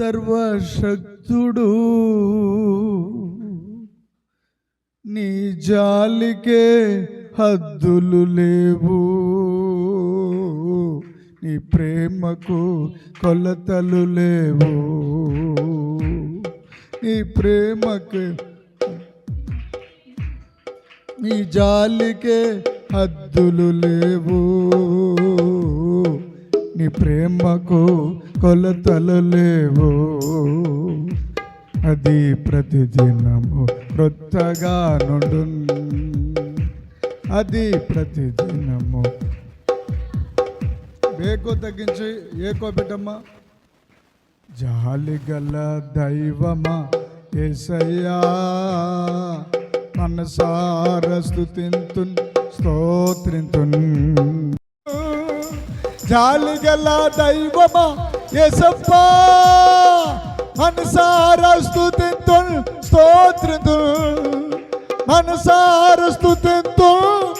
సర్వశక్తుడు నీ జాలికే హద్దులు లేవు, నీ ప్రేమకు కొలతలు లేవు, నీ ప్రేమకు నీ జాలికే హద్దులు లేవు, నీ ప్రేమకు కొలతలు లేవు. అది ప్రతిదినము క్రొత్తగా నుండు, అది ప్రతిదినము. బేకో తగ్గించి ఏకో బిడ్డమ్మా. జాలిగల దైవమా యేసయ్యా, మనసార స్తుతింతున్ స్తోత్రింతున్. జాలిగల దైవమా యేసప్పా, మనసార స్తుతింతున్ స్తోత్రింతున్, మనసార స్తుతింతున్.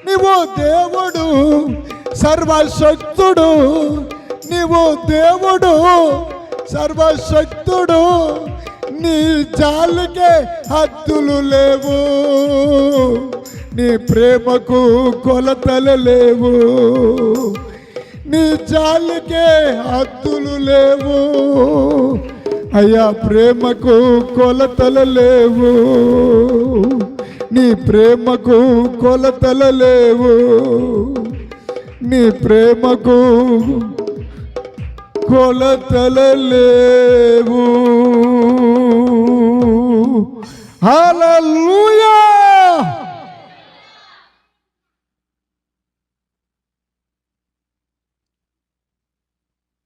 నీవు దేవుడు సర్వశక్తుడు, నీవు దేవుడు సర్వశక్తుడు, నీ జాలికే హద్దులు లేవు, నీ ప్రేమకు కొలతలు లేవు, నీ జాలికే హద్దులు లేవు అయ్యా, ప్రేమకు కొలతలు లేవు, నీ ప్రేమకు కొలతలు లేవు, నీ ప్రేమకు కొలతలు లేవు. హల్లెలూయా.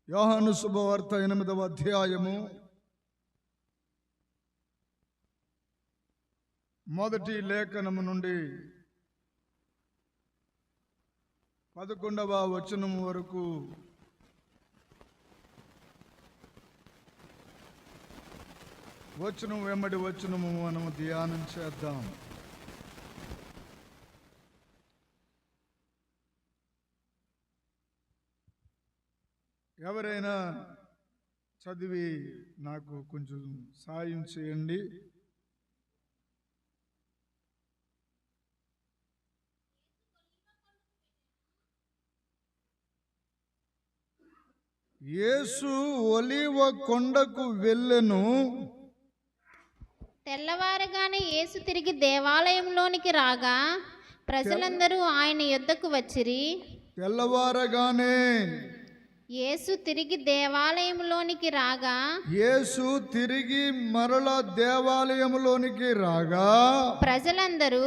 యోహాను శుభవార్త 8వ అధ్యాయము మొదటి లేఖనము నుండి 11వ వచనము వరకు వచనం వెంబడి వచనము మనము ధ్యానం చేద్దాం. ఎవరైనా చదివి నాకు కొంచెం సాయం చేయండి. యేసు ఒలీవ కొండకు వెళ్ళెను. తెల్లవారగానే యేసు తిరిగి దేవాలయంలోనికి రాగా ప్రజలందరూ ఆయన యొద్దకు వచ్చిరి. తెల్లవారగానే యేసు తిరిగి దేవాలయంలోనికి రాగా, యేసు తిరిగి మరల దేవాలయంలోనికి రాగా ప్రజలందరూ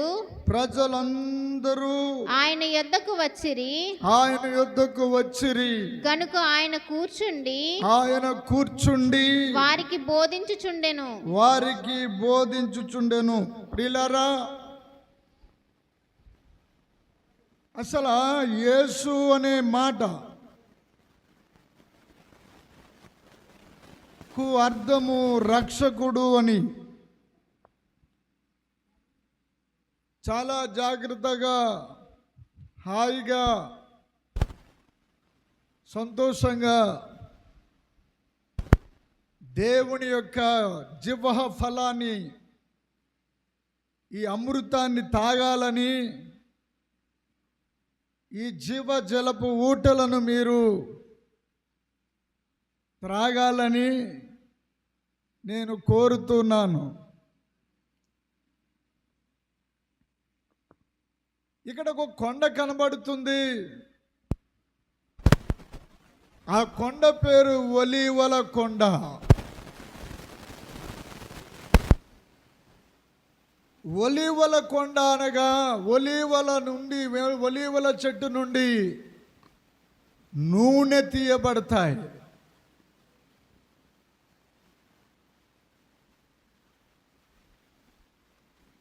ఆయన యొద్దకు వచ్చిరి. ఆయన యొద్దకు వచ్చిరి గనుక ఆయన కూర్చుండి వారికి బోధించుచుండెను. ప్రియులారా, అసలు యేసు అనే మాట అర్థము రక్షకుడు అని. చాలా జాగ్రత్తగా, హాయిగా, సంతోషంగా దేవుని యొక్క జీవ ఫలాన్ని, ఈ అమృతాన్ని తాగాలని, ఈ జీవ జలపు ఊటలను మీరు త్రాగాలని నేను కోరుతున్నాను. ఇక్కడ ఒక కొండ కనబడుతుంది. ఆ కొండ పేరు ఒలీవల కొండ. ఒలీవల కొండ అనగా ఒలీవల చెట్టు నుండి నూనె తీయబడతాయి.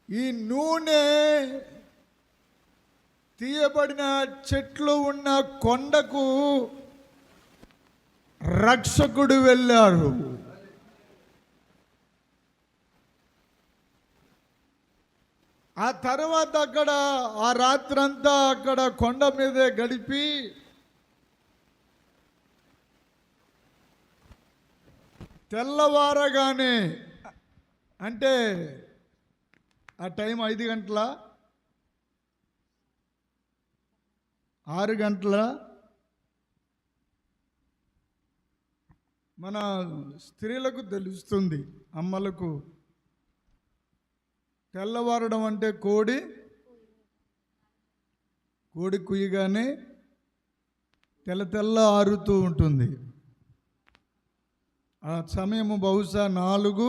ఈ నూనె తీయబడిన చెట్లు ఉన్న కొండకు రక్షకుడు వెళ్ళారు. ఆ తర్వాత అక్కడ ఆ రాత్రంతా అక్కడ కొండ మీదే గడిపి తెల్లవారగానే అంటే ఆ టైం 5 గంటల 6 గంటల మన స్త్రీలకు తెలుస్తుంది, అమ్మలకు. తెల్లవారడం అంటే కోడి కుయ్యగానే తెల్ల ఆరుతూ ఉంటుంది. ఆ సమయము బహుశా 4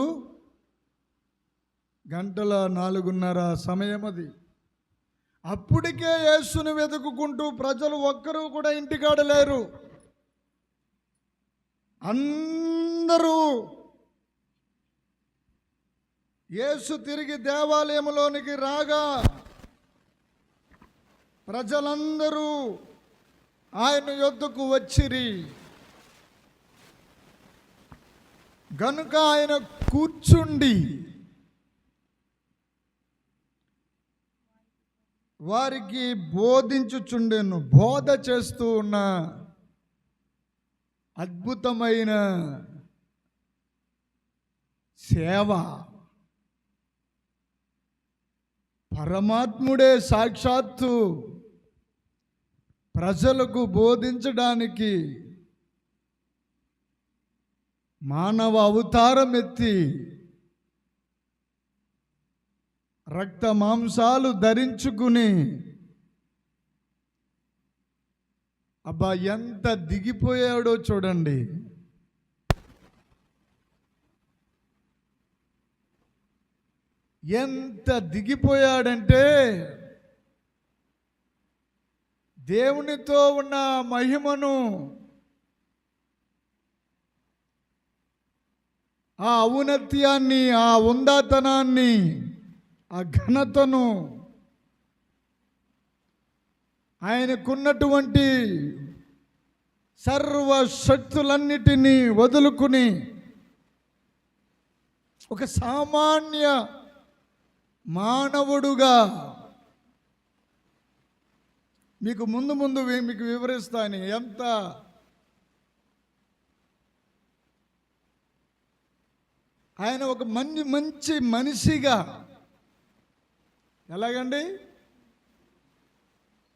గంటల 4:30 సమయం అది. అప్పటికే యేసుని వెతుక్కుంటూ ప్రజలు ఒక్కరూ కూడా ఇంటికాడ లేరు. అందరూ యేసు తిరిగి దేవాలయంలోనికి రాగా ప్రజలందరూ ఆయన యొద్దకు వచ్చిరి. గనుక ఆయన కూర్చుండి వారికి బోధించుచుండెను. బోధ చేస్తూ ఉన్న అద్భుతమైన సేవ. పరమాత్ముడే సాక్షాత్తు ప్రజలకు బోధించడానికి మానవ అవతారం ఎత్తి రక్త మాంసాలు ధరించుకుని, అబ్బా ఎంత దిగిపోయాడో చూడండి. ఎంత దిగిపోయాడంటే దేవునితో ఉన్న మహిమను, ఆ ఔన్నత్యాన్ని, ఆ ఉందాతనాన్ని, ఆ ఘనతను, ఆయనకున్నటువంటి సర్వశక్తులన్నిటినీ వదులుకుని ఒక సామాన్య మానవుడుగా మీకు ముందు మీకు వివరిస్తాను. ఎంత ఆయన ఒక మంచి మనిషిగా, ఎలాగండి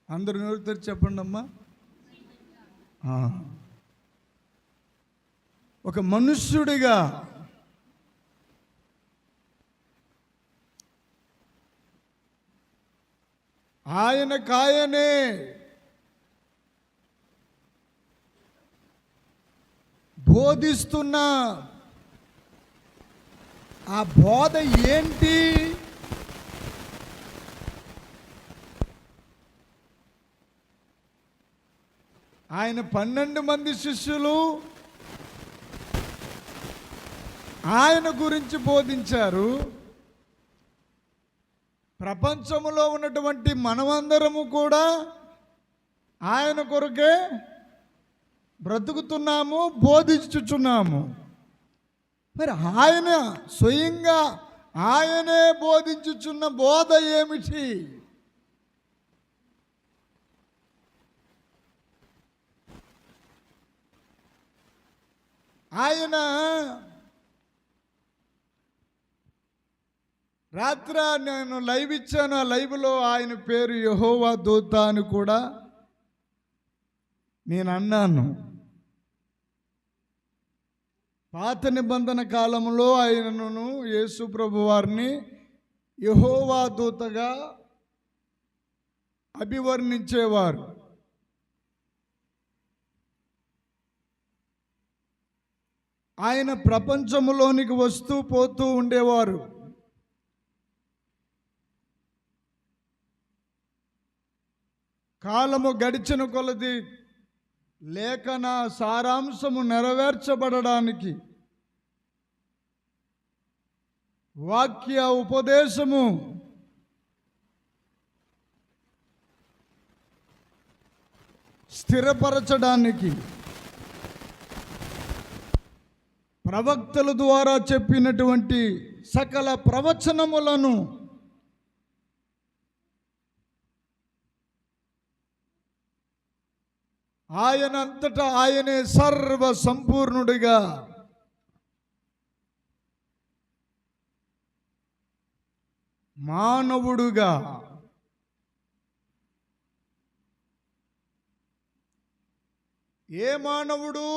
అందరు నోరు తెరిచి చెప్పండి అమ్మా. ఒక మనుష్యుడిగా ఆయనకాయనే బోధిస్తున్న ఆ బోధ ఏంటి? ఆయన 12 మంది శిష్యులు ఆయన గురించి బోధించారు. ప్రపంచంలో ఉన్నటువంటి మనమందరము కూడా ఆయన కొరకే బ్రతుకుతున్నాము, బోధించుచున్నాము. మరి ఆయన స్వయంగా ఆయనే బోధించుచున్న బోధ ఏమిటి? ఆయన రాత్రి నేను లైవ్ ఇచ్చాను. ఆ లైవ్లో ఆయన పేరు యెహోవా దూత అని కూడా నేను అన్నాను. పాత నిబంధన కాలంలో ఆయనను, యేసు ప్రభు వారిని యెహోవా దూతగా అభివర్ణించేవారు. ఆయన ప్రపంచంలోనికి వస్తూ పోతూ ఉండేవారు. కాలము గడిచిన కొలది లేఖన సారాంశము నెరవేర్చబడడానికి, వాక్య ఉపదేశము స్థిరపరచడానికి, ప్రవక్తల ద్వారా చెప్పినటువంటి సకల ప్రవచనములను ఆయనంతటా ఆయనే సర్వ సంపూర్ణుడిగా మానవుడుగా ఏ మానవుడు?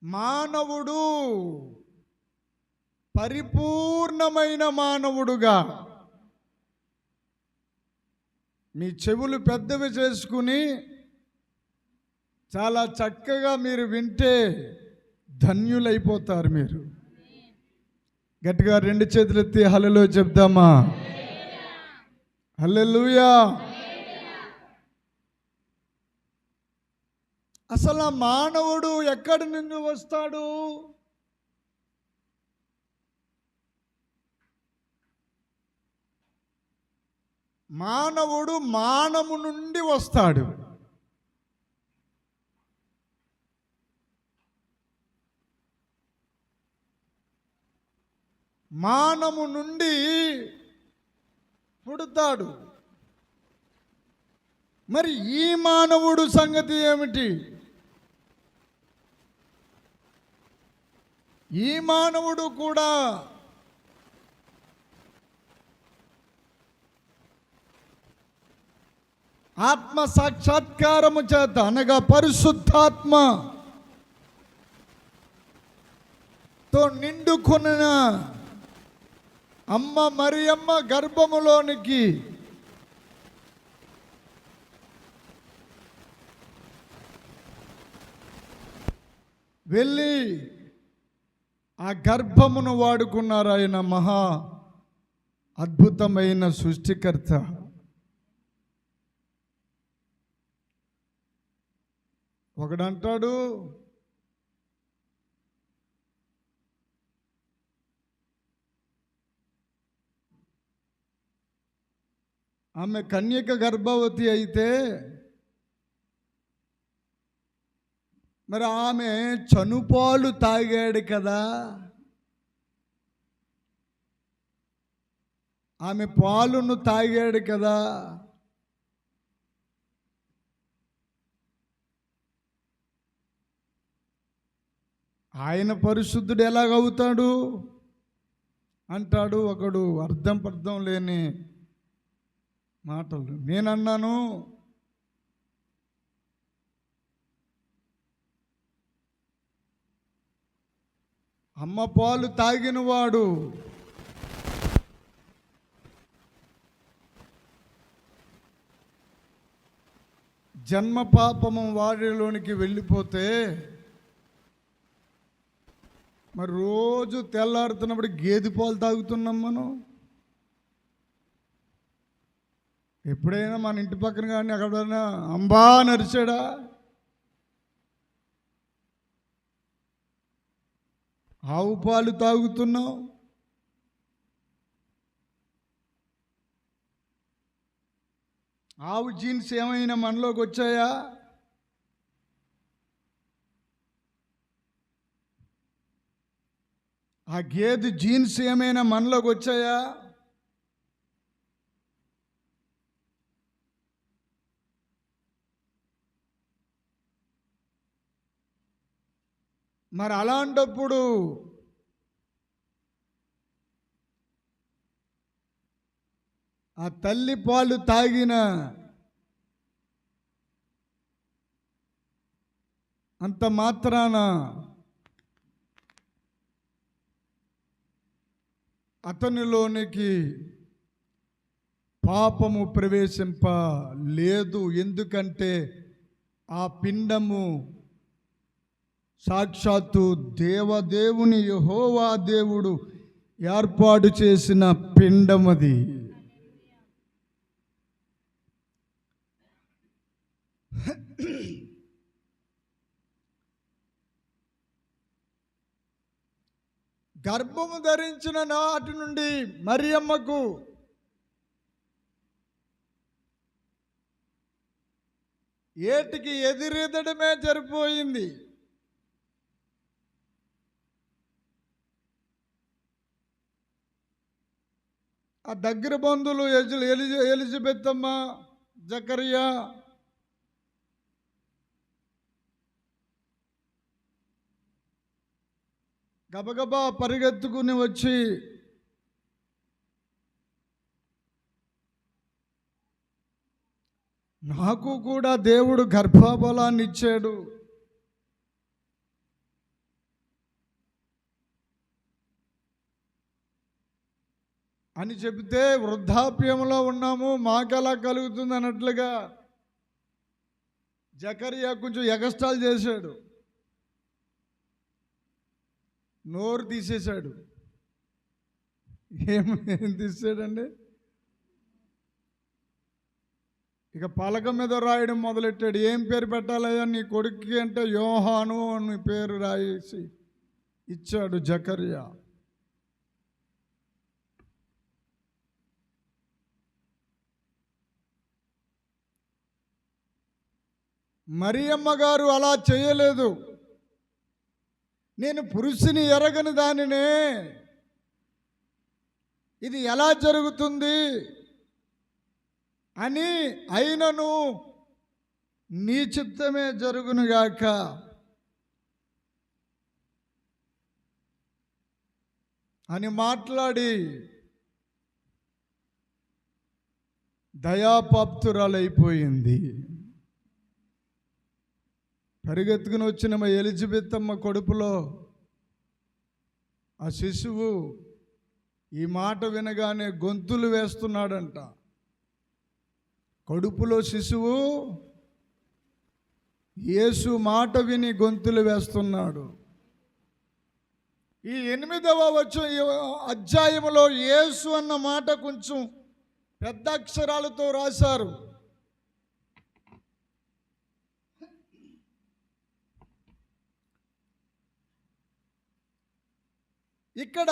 మానవుడు పరిపూర్ణమైన మానవుడుగా. మీ చెవులు పెద్దవి చేసుకుని చాలా చక్కగా మీరు వింటే ధన్యులైపోతారు. మీరు గట్టిగా రెండు చేతులు ఎత్తి హల్లెలూయా చెప్దామా? హల్లెలూయా. అసలు ఆ మానవుడు ఎక్కడి నుండి వస్తాడు? మానవుడు మానము నుండి వస్తాడు. మానము నుండి పుడతాడు. మరి ఈ మానవుడు సంగతి ఏమిటి? ఈ మానవుడు కూడా ఆత్మ సాక్షాత్కారము చేత అనగా పరిశుద్ధాత్మతో నిండుకొనిన అమ్మ మరియమ్మ గర్భములోనికి వెళ్ళి ఆ గర్భమును వాడుకున్నారు. ఆయన మహా అద్భుతమైన సృష్టికర్త. ఒకడంటాడు, ఆమె కన్యక గర్భవతి అయితే మరి ఆమె చనుపాలు తాగాడు కదా, ఆమె పాలును తాగాడు కదా, ఆయన పరిశుద్ధుడు ఎలాగవుతాడు అంటాడు ఒకడు. అర్థం పర్థం లేని మాటలు. నేనన్నాను, అమ్మ పాలు తాగినవాడు జన్మ పాపము వాడిలోనికి వెళ్ళిపోతే మరి రోజు తెల్లారుతున్నప్పుడు గేదె పాలు తాగుతున్నాం మనం. ఎప్పుడైనా మన ఇంటి పక్కన కానీ అక్కడైనా అంబా నరిచాడా? ఆవు పాలు తాగుతున్నాం. ఆవు జీన్స్ ఏమైనా మనలోకి వచ్చాయా? ఆ గేదె జీన్స్ ఏమైనా మనలోకి వచ్చాయా? మరి అలాంటప్పుడు ఆ తల్లి పాలు తాగిన అంత మాత్రాన అతనిలోనికి పాపము ప్రవేశింప లేదు. ఎందుకంటే ఆ పిండము సాక్షాత్తు దేవదేవుని యెహోవా దేవుడు ఏర్పాటు చేసిన పిండమది. గర్భము ధరించిన నాటి నుండి మరియమ్మకు ఏటికి ఎదురెదడమే సరిపోయింది. ఆ దగ్గర బంధువులు ఎలిజబెత్ అమ్మ, జకరియా, గబగబా పరిగెత్తుకుని వచ్చి నాకు కూడా దేవుడు గర్భఫలాన్ని ఇచ్చాడు, అని చెబితే వృద్ధాప్యంలో ఉన్నాము మాకెలా కలుగుతుంది అన్నట్లుగా జకరియా కొంచెం ఎగస్టాల్ చేశాడు, నోరు తీసేశాడు. ఏం తీసాడండి? ఇక పలక మీద రాయడం మొదలెట్టాడు. ఏం పేరు పెట్టాలయ్యా నీ కొడుక్కి అంటే యోహాను అని పేరు రాయేసి ఇచ్చాడు జకరియా. మరియమ్మ గారు అలా చేయలేదు. నేను పురుషుని ఎరగని దానినే, ఇది ఎలా జరుగుతుంది అని, అయినను నీ చిత్తమే జరుగునుగాక అని మాట్లాడి దయాపాప్తురాలైపోయింది. పరిగెత్తుకుని వచ్చిన మా ఎలిజబెత్ అమ్మ కడుపులో ఆ శిశువు ఈ మాట వినగానే గొంతులు వేస్తున్నాడంట. కడుపులో శిశువు యేసు మాట విని గొంతులు వేస్తున్నాడు. ఈ 8వ అధ్యాయంలో యేసు అన్న మాట కొంచెం పెద్ద అక్షరాలతో రాశారు. ఇక్కడ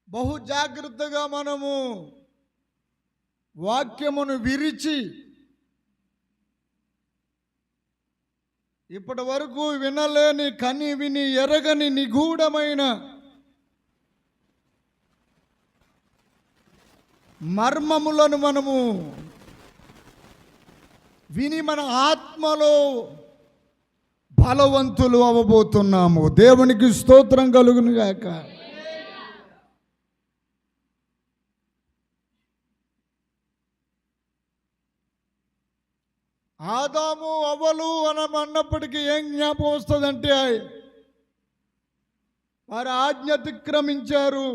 బహు జాగ్రత్తగా మనము వాక్యమును విరిచి ఇప్పటి వరకు వినలేని, కని విని ఎరగని నిగూఢమైన మర్మములను మనము విని మన ఆత్మలో బలవంతులు అవ్వబోతున్నాము. దేవునికి స్తోత్రం కలుగును గాక. ఆదాము అవ్వలు అన్నప్పటికీ ఏం జ్ఞాపకం వస్తుందంటే వారు ఆజ్ఞ అతిక్రమించారు,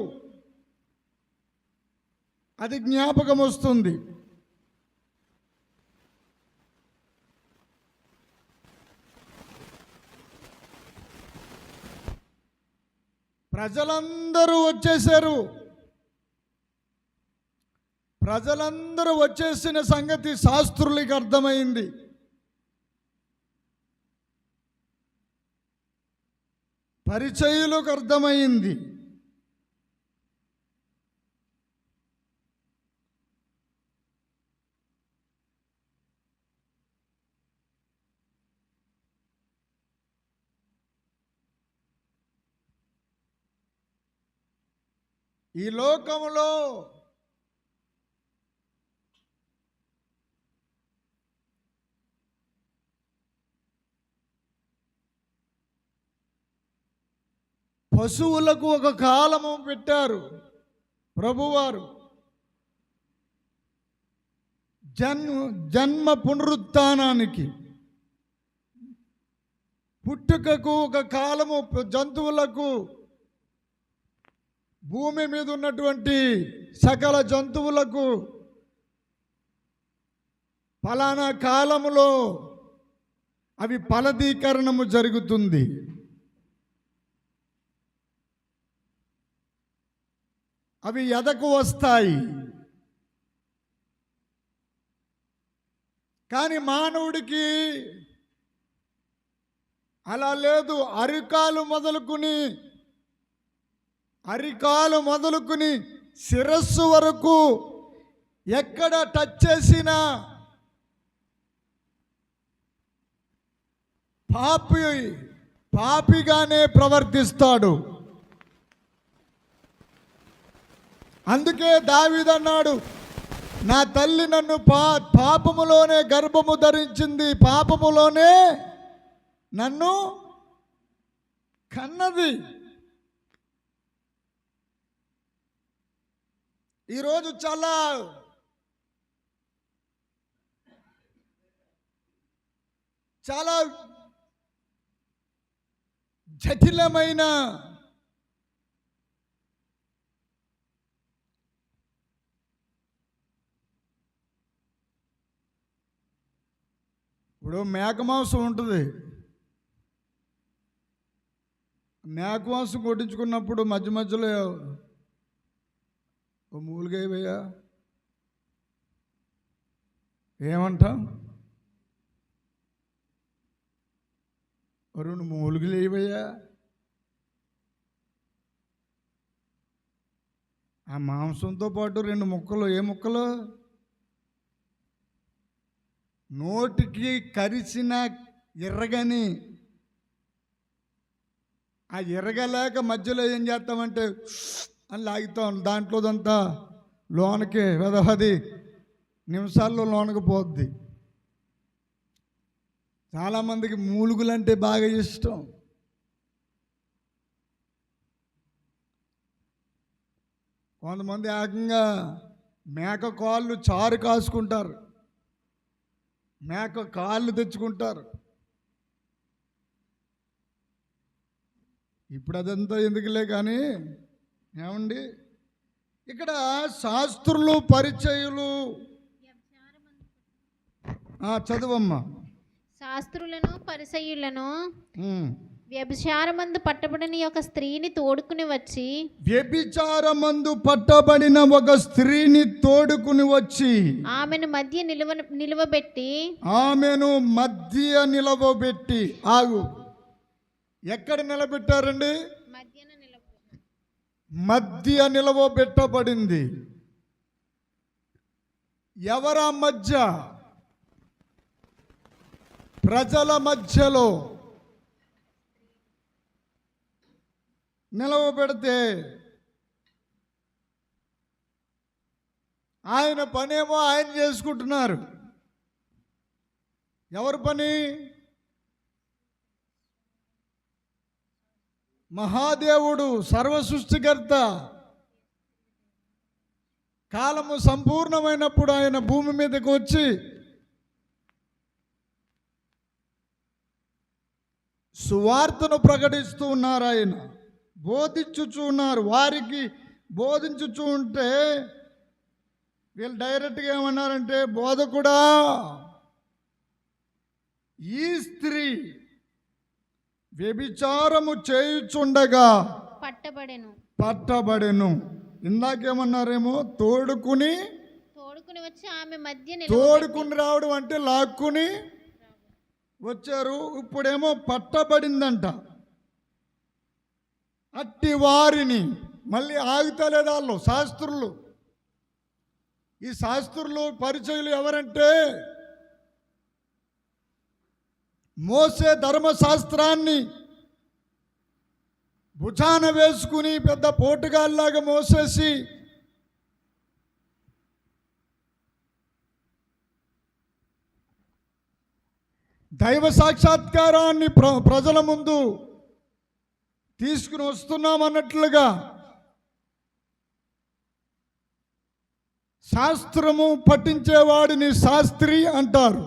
అది జ్ఞాపకం వస్తుంది. ప్రజలందరూ వచ్చేసారు. ప్రజలందరూ వచ్చేసిన సంగతి శాస్త్రులకు అర్థమైంది. పరిచయులకు అర్థమైంది. ఈ లోకములో పశువులకు ఒక కాలము పెట్టారు ప్రభువారు. జన్మ పునరుత్థానానికి, పుట్టుకకు ఒక కాలము, జంతువులకు, భూమి మీద ఉన్నటువంటి సకల జంతువులకు ఫలానా కాలములో అవి ఫలదీకరణము జరుగుతుంది. అవి ఎదకు వస్తాయి. కానీ మానవుడికి అలా లేదు. అరికాలు మొదలుకుని శిరస్సు వరకు ఎక్కడ టచ్ చేసినా పాపిగానే ప్రవర్తిస్తాడు. అందుకే దావీదు అన్నాడు, నా తల్లి నన్ను పాపములోనే గర్భము ధరించింది, పాపములోనే నన్ను కన్నది. ఈరోజు చాలా చాలా జటిలమైన ఇప్పుడు మేక మాంసం ఉంటుంది. మేక మాంసం కొట్టించుకున్నప్పుడు మధ్య మధ్యలో ఓ మూలిగా వేయా ఏమంటాం, రెండు మూలికలు వేయవయ్యా. ఆ మాంసంతో పాటు రెండు ముక్కలు, ఏ ముక్కలు, నోటికి కరిచిన ఎర్రగని, ఆ ఎర్రగలేక మధ్యలో ఏం చేస్తామంటే అని లాగుతాం, దాంట్లోదంతా లోనకి 10 నిమిషాల్లో లోనకి పోద్ది. చాలామందికి మూలుగులంటే బాగా ఇష్టం. కొంతమంది ఏకంగా మేక కాళ్ళు చారు కాసుకుంటారు, మేక కాళ్ళు తెచ్చుకుంటారు. ఇప్పుడు అదంతా ఎందుకులే కానీ ఏమండి, ఇక్కడ శాస్త్రులు పరిచయులు చదువమ్మా. శాస్త్రులను పరిసయ్యులను వ్యభిచారమందు పట్టబడిన ఒక స్త్రీని తోడుకుని వచ్చి, వ్యభిచారమందు పట్టబడిన ఒక స్త్రీని తోడుకుని వచ్చి ఆమెను మధ్య నిలువబెట్టి ఆగు. ఎక్కడ నిలబెట్టారండి? మధ్య నిలవబెట్టబడింది. ఎవరా మధ్య? ప్రజల మధ్యలో నిలవబెడితే ఆయన పనేమో ఆయన చేసుకుంటున్నారు. ఎవరి పని? మహాదేవుడు, సర్వ సృష్టికర్త. కాలము సంపూర్ణమైనప్పుడు ఆయన భూమి మీదకి వచ్చి సువార్తను ప్రకటిస్తూ ఉన్నారు. ఆయన బోధించుచూ ఉన్నారు. వారికి బోధించుచూ ఉంటే వీళ్ళు డైరెక్ట్గా ఏమన్నారంటే, బోధకుడా, ఈ స్త్రీ వ్యభిచారము చేయుచుండగా పట్టబడెను. ఇందాకేమన్నారేమో, తోడుకుని వచ్చి ఆమె మధ్య తోడుకుని రావడం అంటే లాక్కుని వచ్చారు. ఇప్పుడేమో పట్టబడిందంట. అట్టి వారిని మళ్ళీ ఆగుతలేదు వాళ్ళు శాస్త్రులు. ఈ శాస్త్రులు పరిచయులు ఎవరంటే, మోసే ధర్మశాస్త్రాన్ని భుజాన వేసుకుని పెద్ద పోటుగాల్లాగా మోసేసి దైవ సాక్షాత్కారాన్ని ప్రజల ముందు తీసుకుని వస్తున్నామన్నట్లుగా శాస్త్రము పఠించేవాడిని శాస్త్రి అంటారు.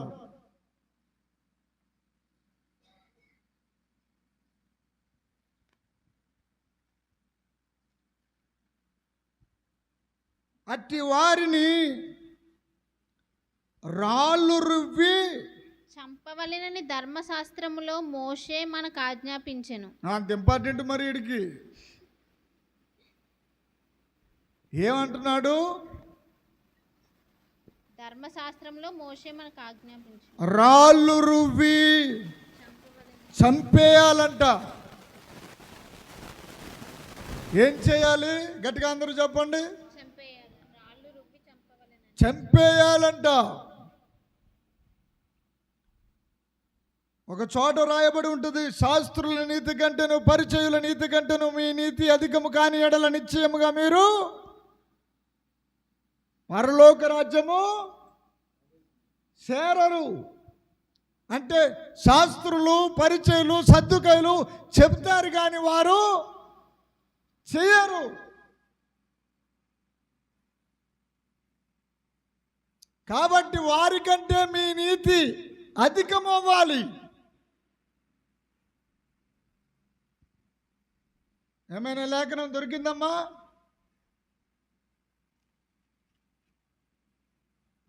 అట్టి వారిని రాళ్ళు రువ్వి చంపవలెనని ధర్మశాస్త్రములో మోషే మనకు ఆజ్ఞాపించెను. అంత ఇంపార్టెంట్. మరి వీడికి ఏమంటున్నాడు? ధర్మశాస్త్రంలో మోషే మనకు ఆజ్ఞాపించెను, రాళ్ళు రువ్వి చంపేయాలంట. ఏం చేయాలి? గట్టిగా అందరూ చెప్పండి. చంపేయాలంట. ఒక చోట రాయబడి ఉంటుంది, శాస్త్రుల నీతి కంటేను పరిచయుల నీతి కంటేను మీ నీతి అధికము కాని ఎడల నిశ్చయముగా మీరు పరలోక రాజ్యము చేరరు. అంటే శాస్త్రులు, పరిచయులు, సద్దుకైలు చెప్తారు కానీ వారు చేయరు. కాబట్టి వారికంటే మీ నీతి అధికమవ్వాలి. ఏమైనా లేఖనం దొరికిందమ్మా?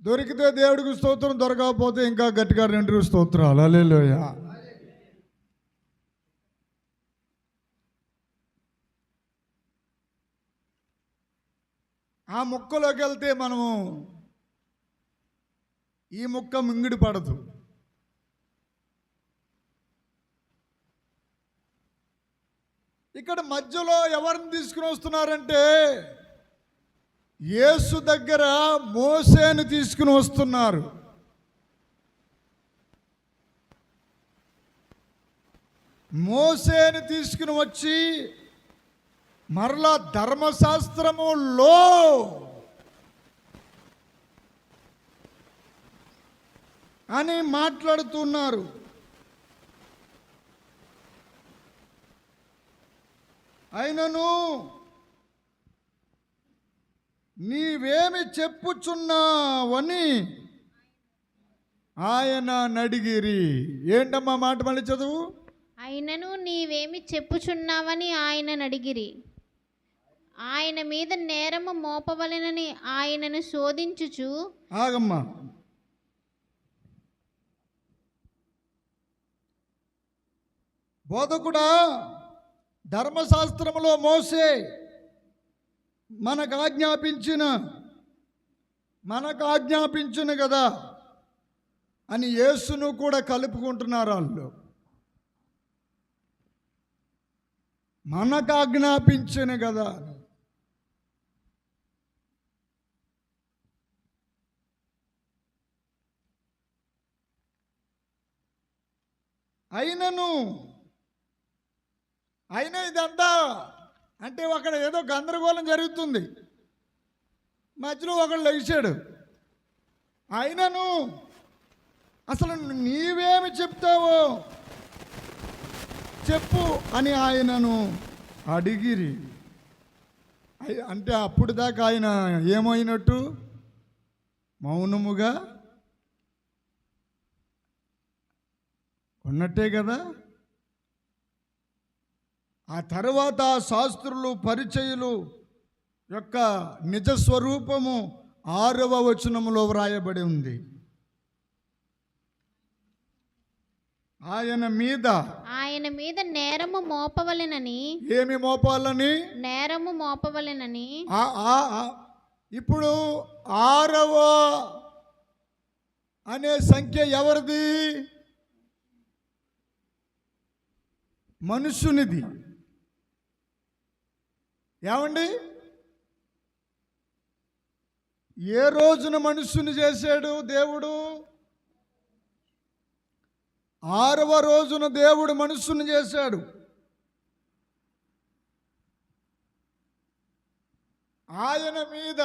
దొరికితే దేవుడికి స్తోత్రం, దొరకకపోతే ఇంకా గట్టిగా 2 స్తోత్రాలు. హల్లెలూయా. ఆ ముక్కలోకి వెళ్తే మనము ఈ ముక్క మింగిడి పడదు. ఇక్కడ మధ్యలో ఎవరిని తీసుకుని వస్తున్నారంటే యేసు దగ్గర మోసేను తీసుకుని వస్తున్నారు. మోసేను తీసుకుని వచ్చి మరలా ధర్మశాస్త్రములో అని మాట్లాడుతున్నారు. అయినను నీవేమి చెప్పుచున్నావని ఆయన నడిగిరి. ఏంటమ్మా మాట మళ్ళీ చదువు. అయినను నీవేమి చెప్పుచున్నావని ఆయన అడిగిరి. ఆయన మీద నేరము మోపవలెనని ఆయనను శోధించుచు. ఆగమ్మా. బోధకుడా, ధర్మశాస్త్రములో మోసే మనకు ఆజ్ఞాపించును కదా అని యేసును కూడా కలుపుకుంటున్నారు వాళ్ళు. మనకు ఆజ్ఞాపించును కదా. అయినా ఇదంతా అంటే అక్కడ ఏదో గందరగోళం జరుగుతుంది. మధ్యలో ఒకడు లెగిశాడు. అయినను అసలు నీవేమి చెప్తావో చెప్పు అని ఆయనను అడిగిరి. అంటే అప్పుడు దాకా ఆయన ఏమైనట్టు మౌనముగా ఉన్నట్టే కదా. ఆ తర్వాత శాస్త్రులు, పరిచయులు యొక్క నిజ స్వరూపము 6వ వచనములో వ్రాయబడి ఉంది. ఆయన మీద నేరము మోపవలెనని. ఏమి మోపాలని? నేరము మోపవలెనని. ఇప్పుడు 6వ అనే సంఖ్య ఎవరిది? మనుష్యునిది. ఏమండి, ఏ రోజున మనుష్యుని చేశాడు దేవుడు? 6వ రోజున దేవుడు మనుష్యుని చేశాడు. ఆయన మీద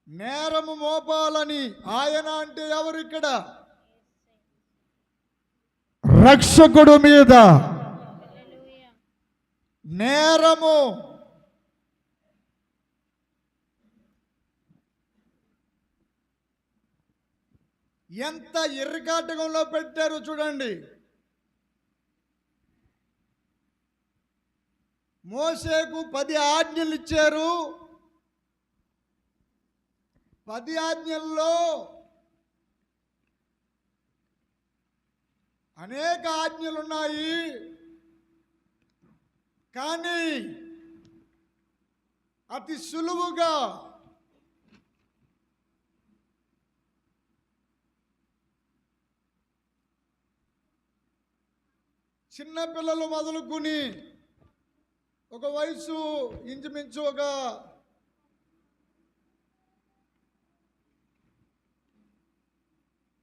నేరము మోపాలని. ఆయన అంటే ఎవరు ఇక్కడ? రక్షకుడు మీద నేరము. ఎంత ఇరకాటకంలో పెట్టారు చూడండి. మోసేకు 10 ఆజ్ఞలు ఇచ్చారు. 10 ఆజ్ఞల్లో అనేక ఆజ్ఞలున్నాయి. కానీ అతి సులువుగా చిన్నపిల్లలు మొదలుకొని ఒక వయసు ఇంచుమించు ఒక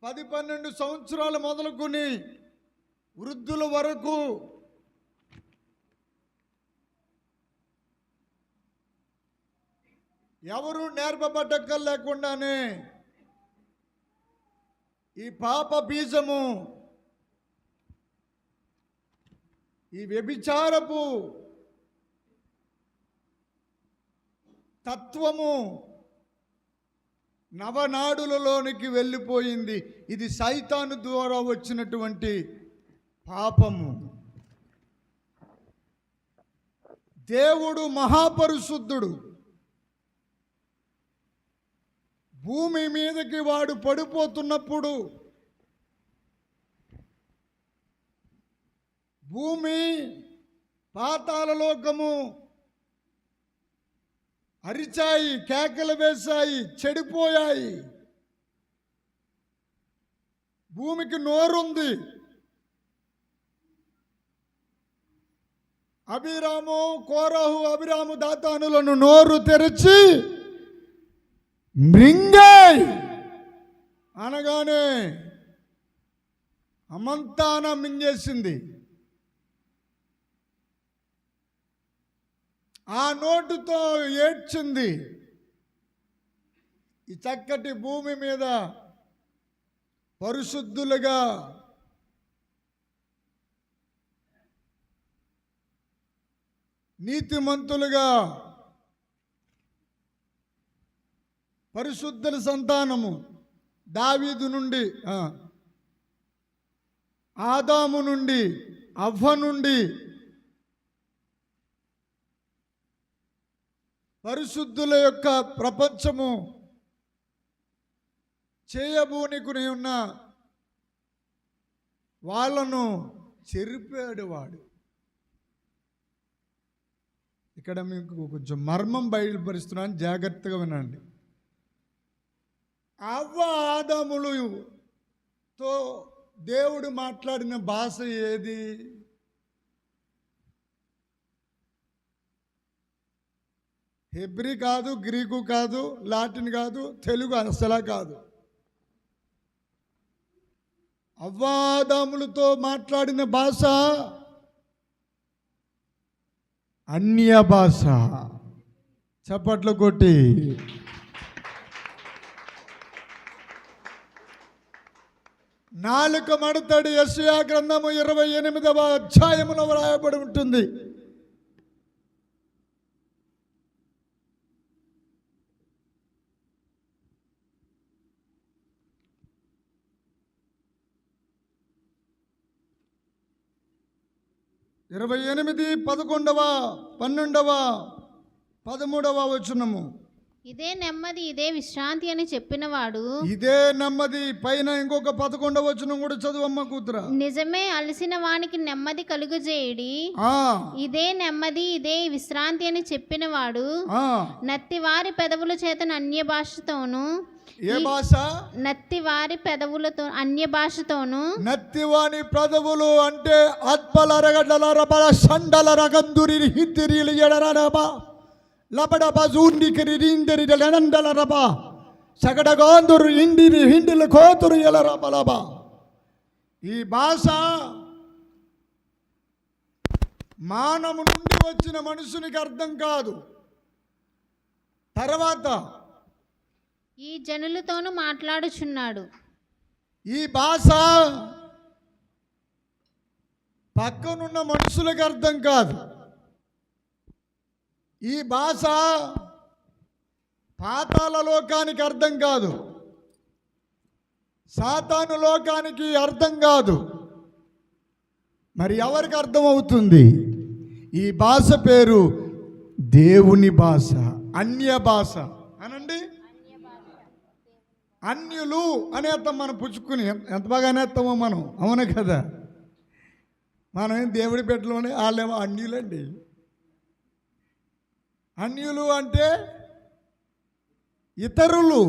10-12 సంవత్సరాలు మొదలుకొని వృద్ధుల వరకు ఎవరు నేర్పబడ్డక్కర్ లేకుండానే ఈ పాప బీజము, ఈ వ్యభిచారపు తత్వము నవనాడులలోనికి వెళ్ళిపోయింది. ఇది సైతాను ద్వారా వచ్చినటువంటి పాపము. దేవుడు మహాపరిశుద్ధుడు. భూమి మీదకి వాడు పడిపోతున్నప్పుడు భూమి, పాతాళలోకము అరిచాయి, కేకలు వేశాయి, చెడిపోయాయి. భూమికి నోరుంది. అభిరాము, కోరహు, అభిరాము, దాతానులను నోరు తెరిచి మృంగాయ్ అనగానే అమంతాన మింగేసింది. ఆ నోటుతో ఏడ్చింది. ఈ చక్కటి భూమి మీద పరిశుద్ధులుగా నీతిమంతులుగా పరిశుద్ధుల సంతానము దావీదు నుండి, ఆదాము నుండి, అవ్వ నుండి పరిశుద్ధుల యొక్క ప్రపంచము చేయబూనికుని ఉన్న వాళ్ళను చెరిపాడు వాడు. ఇక్కడ మీకు కొంచెం మర్మం బయలుపరుస్తున్నాను, జాగ్రత్తగా వినండి. అవ్వ ఆదాములతో దేవుడు మాట్లాడిన భాష ఏది? హెబ్రీ కాదు, గ్రీకు కాదు, లాటిన్ కాదు, తెలుగు అసలా కాదు. అవ్వ ఆదాములతో మాట్లాడిన భాష అన్య భాష. చప్పట్లు కొట్టి నాలుక మడతడి. యెషయా గ్రంథము 28వ అధ్యాయములో వ్రాయబడి ఉంటుంది. ఇరవై 11వ 12వ 13వ వచనము. ఇదే నెమ్మది, ఇదే విశ్రాంతి అని చెప్పినవాడు. ఇదే నెమ్మది. పైన ఇంకొక 11వ వచనం కూడా చదువమ్మ కూతురా. నిజమే అలసిన వానికి నెమ్మది కలుగజేయుడి. ఇదే నెమ్మది, ఇదే విశ్రాంతి అని చెప్పినవాడు నత్తివారి పెదవుల చేత అన్య భాషతోను. ఏ భాష? నత్తివారి పెదవులతో అన్య భాషతోను. నత్తివాని పెదవులు అంటే అత్పలరగడల రబల సండల రగందురి హిద్దిరిలు ఎడరబా లబడబా జూండికిరి రిందరి లనండల రబా సగడగాందురు ఇండిరి హిండిల కోతురు ఎలరబలబా. ఈ భాష మానవు నుండి వచ్చిన మనుషునికి అర్థం కాదు. తర్వాత ఈ జనులతోనూ మాట్లాడుచున్నాడు. ఈ భాష పక్కనున్న మనుషులకు అర్థం కాదు. ఈ భాష పాతాళ లోకానికి అర్థం కాదు, సాతాను లోకానికి అర్థం కాదు. మరి ఎవరికి అర్థమవుతుంది? ఈ భాష పేరు దేవుని భాష, అన్య భాష అనండి. అన్యులు అనేస్తాం మనం పుచ్చుకుని. ఎంత బాగా అనేస్తామో మనం, అవును కదా? మనం దేవుడి బిడ్డలోనే, వాళ్ళేమో అన్యులండి. అన్యులు అంటే ఇతరులు.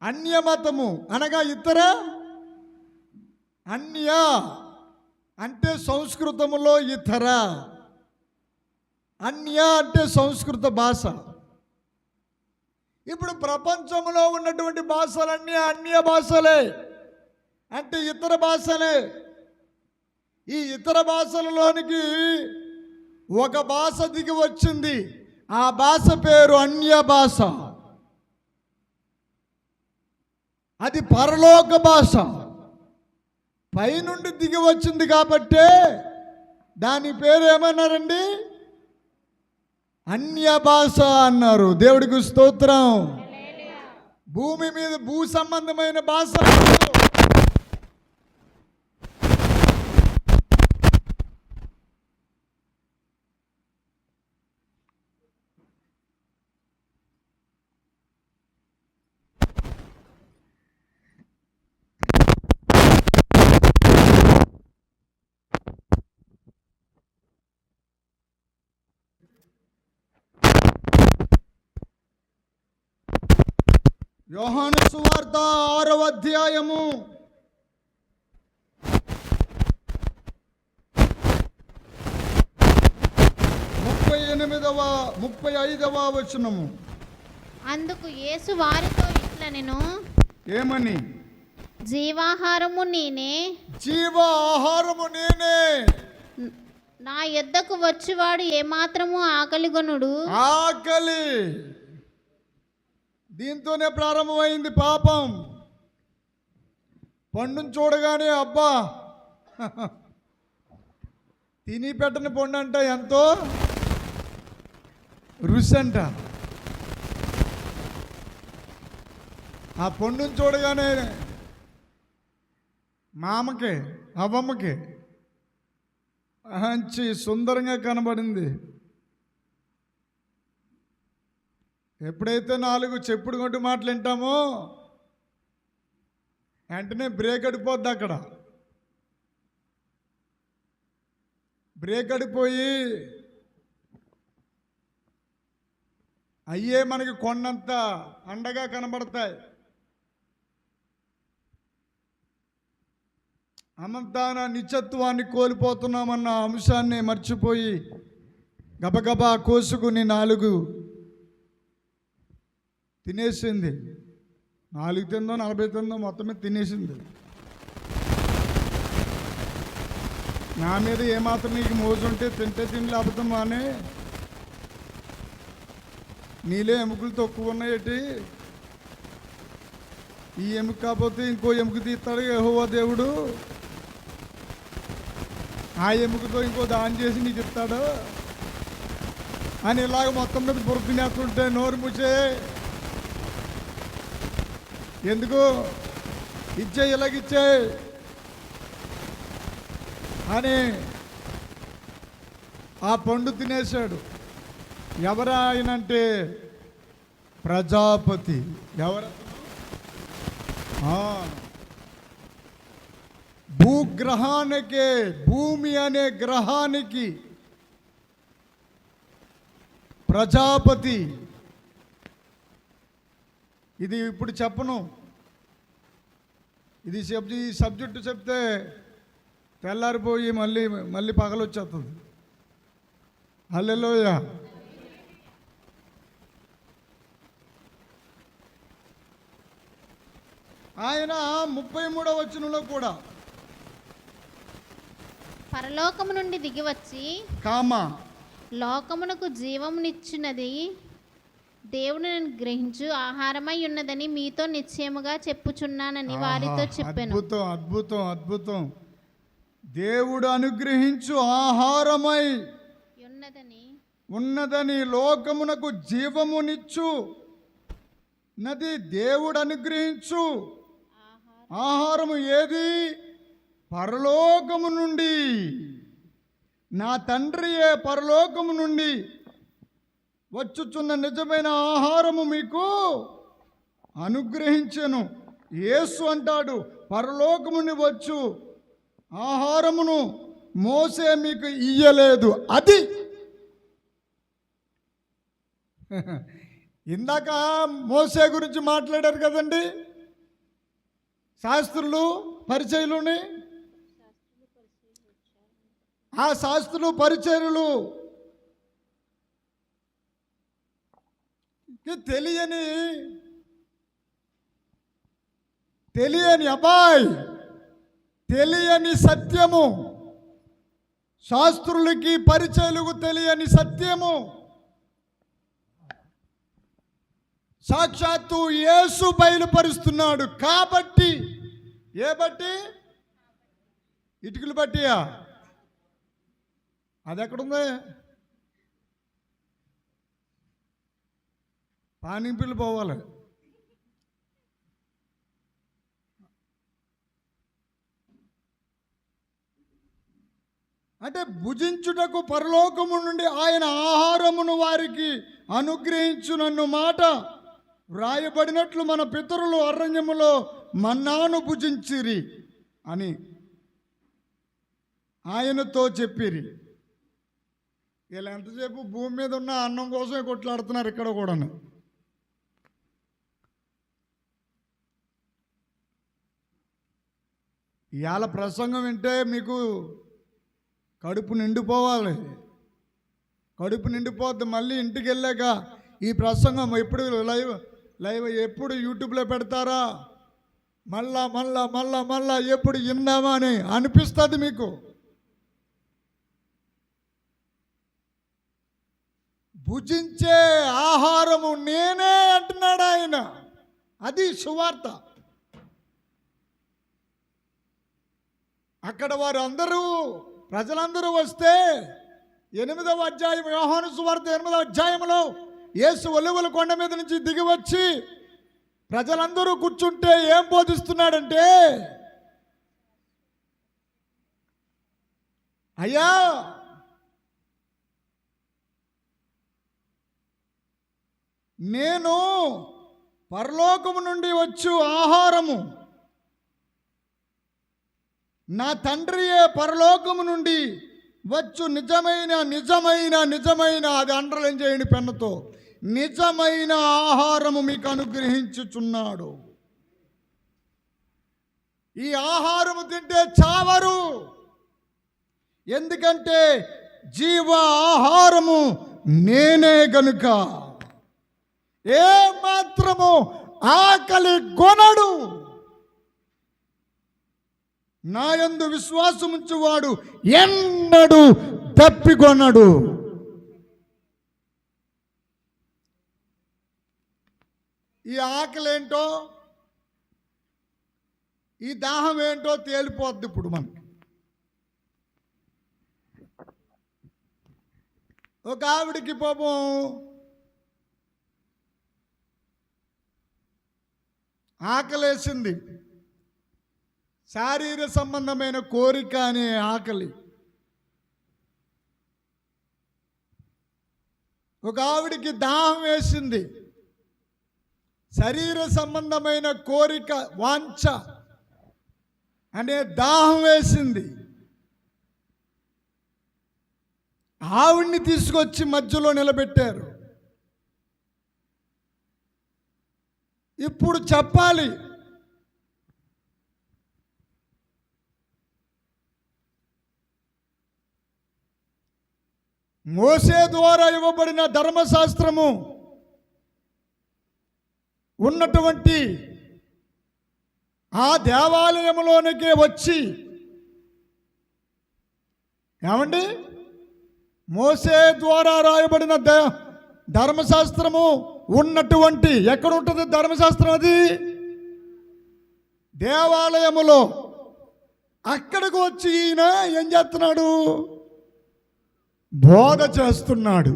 అన్యమతము అనగా ఇతర. అన్య అంటే సంస్కృతములో ఇతర. అన్య అంటే సంస్కృత భాష. ఇప్పుడు ప్రపంచంలో ఉన్నటువంటి భాషలన్నీ అన్య భాషలే, అంటే ఇతర భాషలే. ఈ ఇతర భాషలలోనికి ఒక భాష దిగి వచ్చింది. ఆ భాష పేరు అన్య భాష. అది పరలోక భాష, పైనుండి దిగి వచ్చింది కాబట్టే దాని పేరు ఏమన్నారండి? అన్య భాష అన్నారు. దేవుడికి స్తోత్రం. భూమి మీద భూ సంబంధమైన భాష. యోహాను సువార్త 6వ అధ్యాయము 35వ వచనము. అందుకు యేసు వారితో ఇట్లనెను, ఏమని? జీవాహారము నేనే, జీవాహారము నేనే. నా యొద్దకు వచ్చువాడు ఏమాత్రము ఆకలిగొనుడు. ఆకలి దీంతోనే ప్రారంభమైంది పాపం. పండును చూడగానే అబ్బా తిని పెట్టని పండు అంట ఎంతో రుచి అంట. ఆ పండును చూడగానే మామకి అవ్వమ్మకి మంచి సుందరంగా కనబడింది. ఎప్పుడైతే 4 చెప్పుడు కొట్టు మాటలు వింటామో వెంటనే బ్రేక్ అడిపోద్ది. అక్కడ బ్రేక్ అడిపోయి అయ్యే మనకి కొండంత అండగా కనబడతాయి. అమంతా నా నిత్యత్వాన్ని కోల్పోతున్నామన్న అంశాన్ని మర్చిపోయి గబగబా కోసుకుని 4 తినేసింది. 4 తిందో 40 తిందో మొత్తమే తినేసింది. నా మీద ఏమాత్రం నీకు మోజు ఉంటే తింటే తిని లేకపోతే మానే, నీలో ఎముకలు తక్కువ ఉన్నాయేటి, ఈ ఎముక కాకపోతే ఇంకో ఎముక తీస్తాడు యెహోవా దేవుడు, ఆ ఎముకతో ఇంకో దానం చేసి నీకు ఇస్తాడు అని ఇలాగ మొత్తం మీద బుర్రతినేస్తుంటే నోరు ముచ్చే, ఎందుకు ఇచ్చే ఇలాగిచ్చే అని ఆ పండు తినేశాడు. ఎవరాయనంటే ప్రజాపతి. ఎవరు? భూగ్రహానికే, భూమి అనే గ్రహానికి ప్రజాపతి. ఇది ఇప్పుడు చెప్పను, ఇది ఈ సబ్జెక్టు చెప్తే తెల్లారిపోయి మళ్ళీ పగలొచ్చేస్తుంది. హల్లెలూయా. ఆయన 33వ వచనంలో కూడా పరలోకము నుండి దిగివచ్చి లోకమునకు జీవమునిచ్చినది దేవుని గ్రహించు ఆహారమై ఉన్నదని మీతో నిశ్చయముగా చెప్పుచున్నానని వారితో చెప్పాను. అద్భుతం, అద్భుతం, అద్భుతం. దేవుడు అనుగ్రహించు ఆహారమై ఉన్నదని లోకమునకు జీవమునిచ్చు నది దేవుడు అనుగ్రహించు ఆహారము ఏది? పరలోకము నుండి. నా తండ్రియే పరలోకము నుండి వచ్చుచున్న నిజమైన ఆహారము మీకు అనుగ్రహించెను. యేసు అంటాడు, పరలోకముని వచ్చు ఆహారమును మోసే మీకు ఇయ్యలేదు. అది ఇందాక మోసే గురించి మాట్లాడారు కదండి, శాస్త్రులు పరిచయులుని. ఆ శాస్త్రులు పరిచయులు తెలియని అబ్బాయి, తెలియని సత్యము, శాస్త్రులకి పరిచయులకు తెలియని సత్యము. సాక్షాత్తు యేసు బయలుపరుస్తున్నాడు. కాబట్టి ఏ బట్టి? ఇటుకలు బట్టియా? అది ఎక్కడుంది? పానింపులు పోవాలి. అంటే భుజించుటకు పరలోకము నుండి ఆయన ఆహారమును వారికి అనుగ్రహించునన్ను మాట వ్రాయబడినట్లు మన పితరులు అరణ్యములో మన్నాను భుజించిరి అని ఆయనతో చెప్పిరి. వీళ్ళు ఎంతసేపు భూమి మీద ఉన్న అన్నం కోసమే కొట్లాడుతున్నారు ఇక్కడ కూడా. ఇవాళ ప్రసంగం వింటే మీకు కడుపు నిండిపోవాలి. కడుపు నిండిపోద్ది. మళ్ళీ ఇంటికి వెళ్ళాక ఈ ప్రసంగం ఎప్పుడు లైవ్ ఎప్పుడు యూట్యూబ్లో పెడతారా, మళ్ళా ఎప్పుడు విందామా అని అనిపిస్తుంది మీకు. భుజించే ఆహారము నేనే అంటున్నాడు ఆయన. అది సువార్త. అక్కడ వారు అందరూ ప్రజలందరూ వస్తే 8వ అధ్యాయం యోహాను సువార్త 8వ అధ్యాయంలో యేసు ఒలివల కొండ మీద నుంచి దిగి వచ్చి ప్రజలందరూ కూర్చుంటే ఏం బోధిస్తున్నాడంటే, అయ్యా నేను పరలోకము నుండి వచ్చు ఆహారము, నా తండ్రియే పరలోకము నుండి వచ్చు నిజమైన అది అండర్లైన్ చేయండి పెన్నుతో, నిజమైన ఆహారము మీకు అనుగ్రహించుచున్నాడు. ఈ ఆహారము తింటే చావరు, ఎందుకంటే జీవ ఆహారము నేనే గనుక. ఏ మాత్రము ఆకలి కొనడు. నాయందు విశ్వాసముంచువాడు ఎన్నడూ తప్పికొనడు. ఈ ఆకలి ఏంటో, ఈ దాహం ఏంటో తేలిపోద్ది ఇప్పుడు మనకి. ఒక ఆవిడికి పాపం ఆకలేసింది. శారీర సంబంధమైన కోరిక అనే ఆకలి. ఒక ఆవిడికి దాహం వేసింది. శరీర సంబంధమైన కోరిక, వాంఛ అనే దాహం వేసింది. ఆవిడ్ని తీసుకొచ్చి మధ్యలో నిలబెట్టారు. ఇప్పుడు చెప్పాలి, మోసే ద్వారా ఇవ్వబడిన ధర్మశాస్త్రము ఉన్నటువంటి ఆ దేవాలయంలోనికే వచ్చి, ఏమండి, మోసే ద్వారా రాయబడిన ధర్మశాస్త్రము ఉన్నటువంటి, ఎక్కడ ఉంటుంది ధర్మశాస్త్రం? అది దేవాలయములో. అక్కడికి వచ్చి ఈయన ఏం చేస్తున్నాడు? బోధ చేస్తున్నాడు.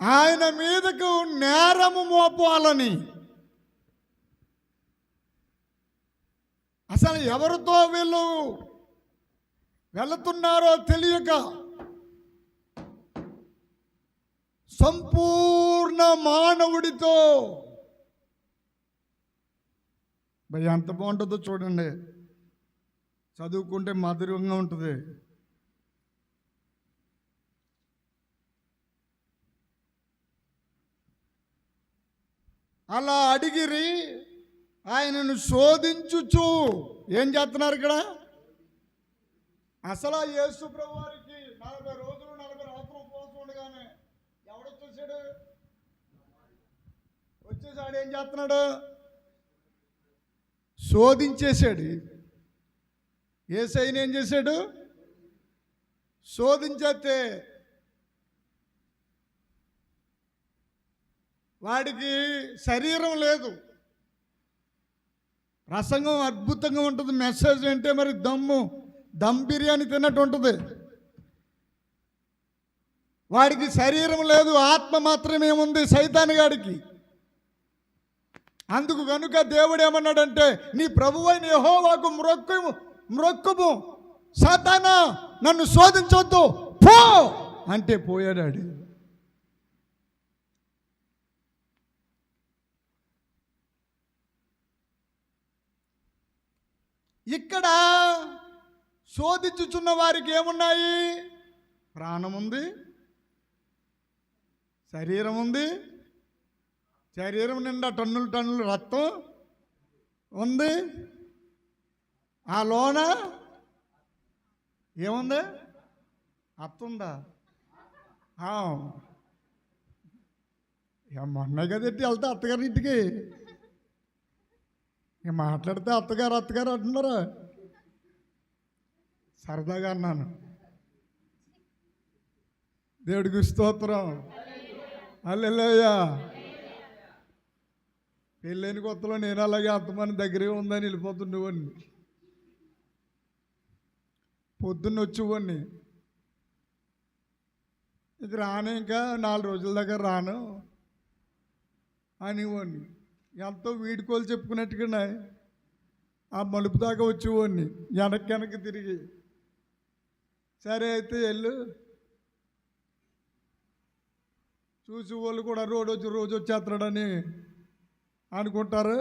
ఆయన మీదకు నేరము మోపాలని. అసలు ఎవరితో వీళ్ళు వెళుతున్నారో తెలియక సంపూర్ణ మానవుడితో. భయ ఎంత బాగుంటుందో చూడండి, చదువుకుంటే మధురంగా ఉంటుంది. అలా అడిగిరి ఆయనను శోధించుచు ఏం చేస్తున్నారు ఇక్కడ? అసలు యేసు ప్రభువారికి 40 రోజులు 40 రాత్రులు ఉపవాసం ఉండగానే ఎవడొచ్చేసాడు? వచ్చేసాడు. ఏం చేస్తున్నాడు? శోధించేశాడు. యేసయ్యని ఏం చేశాడు? శోధించేస్తే వాడికి శరీరం లేదు. ప్రసంగం అద్భుతంగా ఉంటుంది, మెసేజ్ అంటే మరి దమ్ బిర్యానీ తిన్నట్టు ఉంటుంది. వాడికి శరీరం లేదు, ఆత్మ మాత్రమే ఉంది సైతాను గాడికి. అందుకు కనుక దేవుడు ఏమన్నాడంటే, నీ ప్రభువైన యెహోవాకు మ్రొక్కుము, సాతానా నన్ను శోధించొద్దు పో అంటే పోయాడు. ఇక్కడ శోధించుచున్న వారికి ఏమున్నాయి? ప్రాణం ఉంది, శరీరం ఉంది, శరీరం నిండా టన్నులు రక్తం ఉంది, ఆ లోన ఏముంది? అత్తుందా? మొన్న కదెట్టి వెళ్తే అత్తగారి ఇంటికి మాట్లాడితే అత్తగారు అంటున్నారా? సరదాగా అన్నాను. దేవుడికి స్తోత్రం, హల్లెలూయా. పెళ్ళైన కొత్తలో నేను అలాగే అత్తమని దగ్గరే ఉందని వెళ్ళిపోతుండేవాడిని. పొద్దున్న వచ్చేవాడిని, ఇక రాను, ఇంకా 4 రోజుల దగ్గర రాను అనేవాడిని. ఎంతో వీడుకోలు చెప్పుకున్నట్టుగా ఆ మలుపు దాకా వచ్చేవాడిని, వెనక్కి తిరిగి. సరే అయితే వెళ్ళు, చూసి వాళ్ళు కూడా రోజు వచ్చేస్తాడని అనుకుంటారు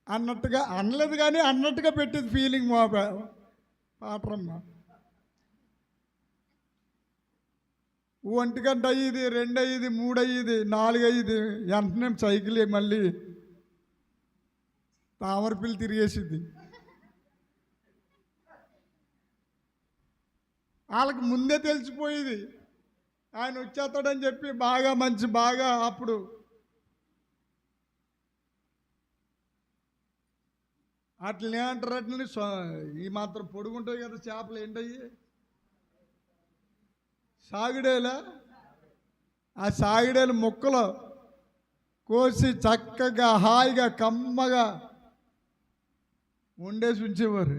అన్నట్టుగా అనలేదు, కానీ అన్నట్టుగా పెట్టేది ఫీలింగ్ మా పాటరమ్మ. 1 గంట అయ్యేది, 2 అయ్యేది, 3 అయ్యేది, 4 అయ్యేది, వెంటనే సైకిల్ మళ్ళీ తామరపిల్లి తిరిగేసింది. వాళ్ళకి ముందే తెలిసిపోయేది ఆయన వచ్చేస్తాడని చెప్పి. బాగా అప్పుడు అట్లనే అంటారు. అట్లని ఈ మాత్రం పొడుగుంటాయి కదా చేపలు, ఏంటయ్యి సాగిడేలా. ఆ సాగిడేలు ముక్కలు కోసి చక్కగా హాయిగా కమ్మగా వండేసి ఉంచేవారు.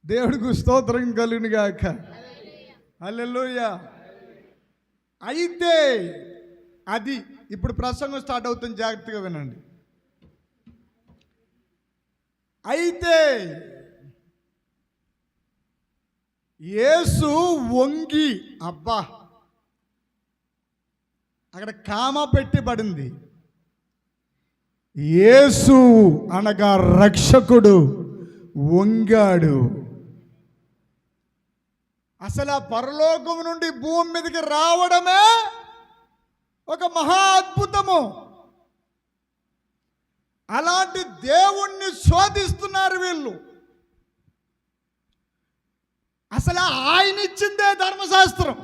దేవుడికి స్తోత్రం కలుగును గాక, హల్లెలూయా. అయితే అది ఇప్పుడు ప్రసంగం స్టార్ట్ అవుతుంది, జాగ్రత్తగా వినండి. అయితే యేసు వంగి, అబ్బా అక్కడ కామా పెట్టబడింది. యేసు అనగా రక్షకుడు వంగాడు. అసలు ఆ పరలోకం నుండి భూమి మీదకి రావడమే ఒక మహా అద్భుతము. అలాంటి దేవుణ్ణి శోధిస్తున్నారు వీళ్ళు. అసలు ఆయన ఇచ్చిందే ధర్మశాస్త్రం,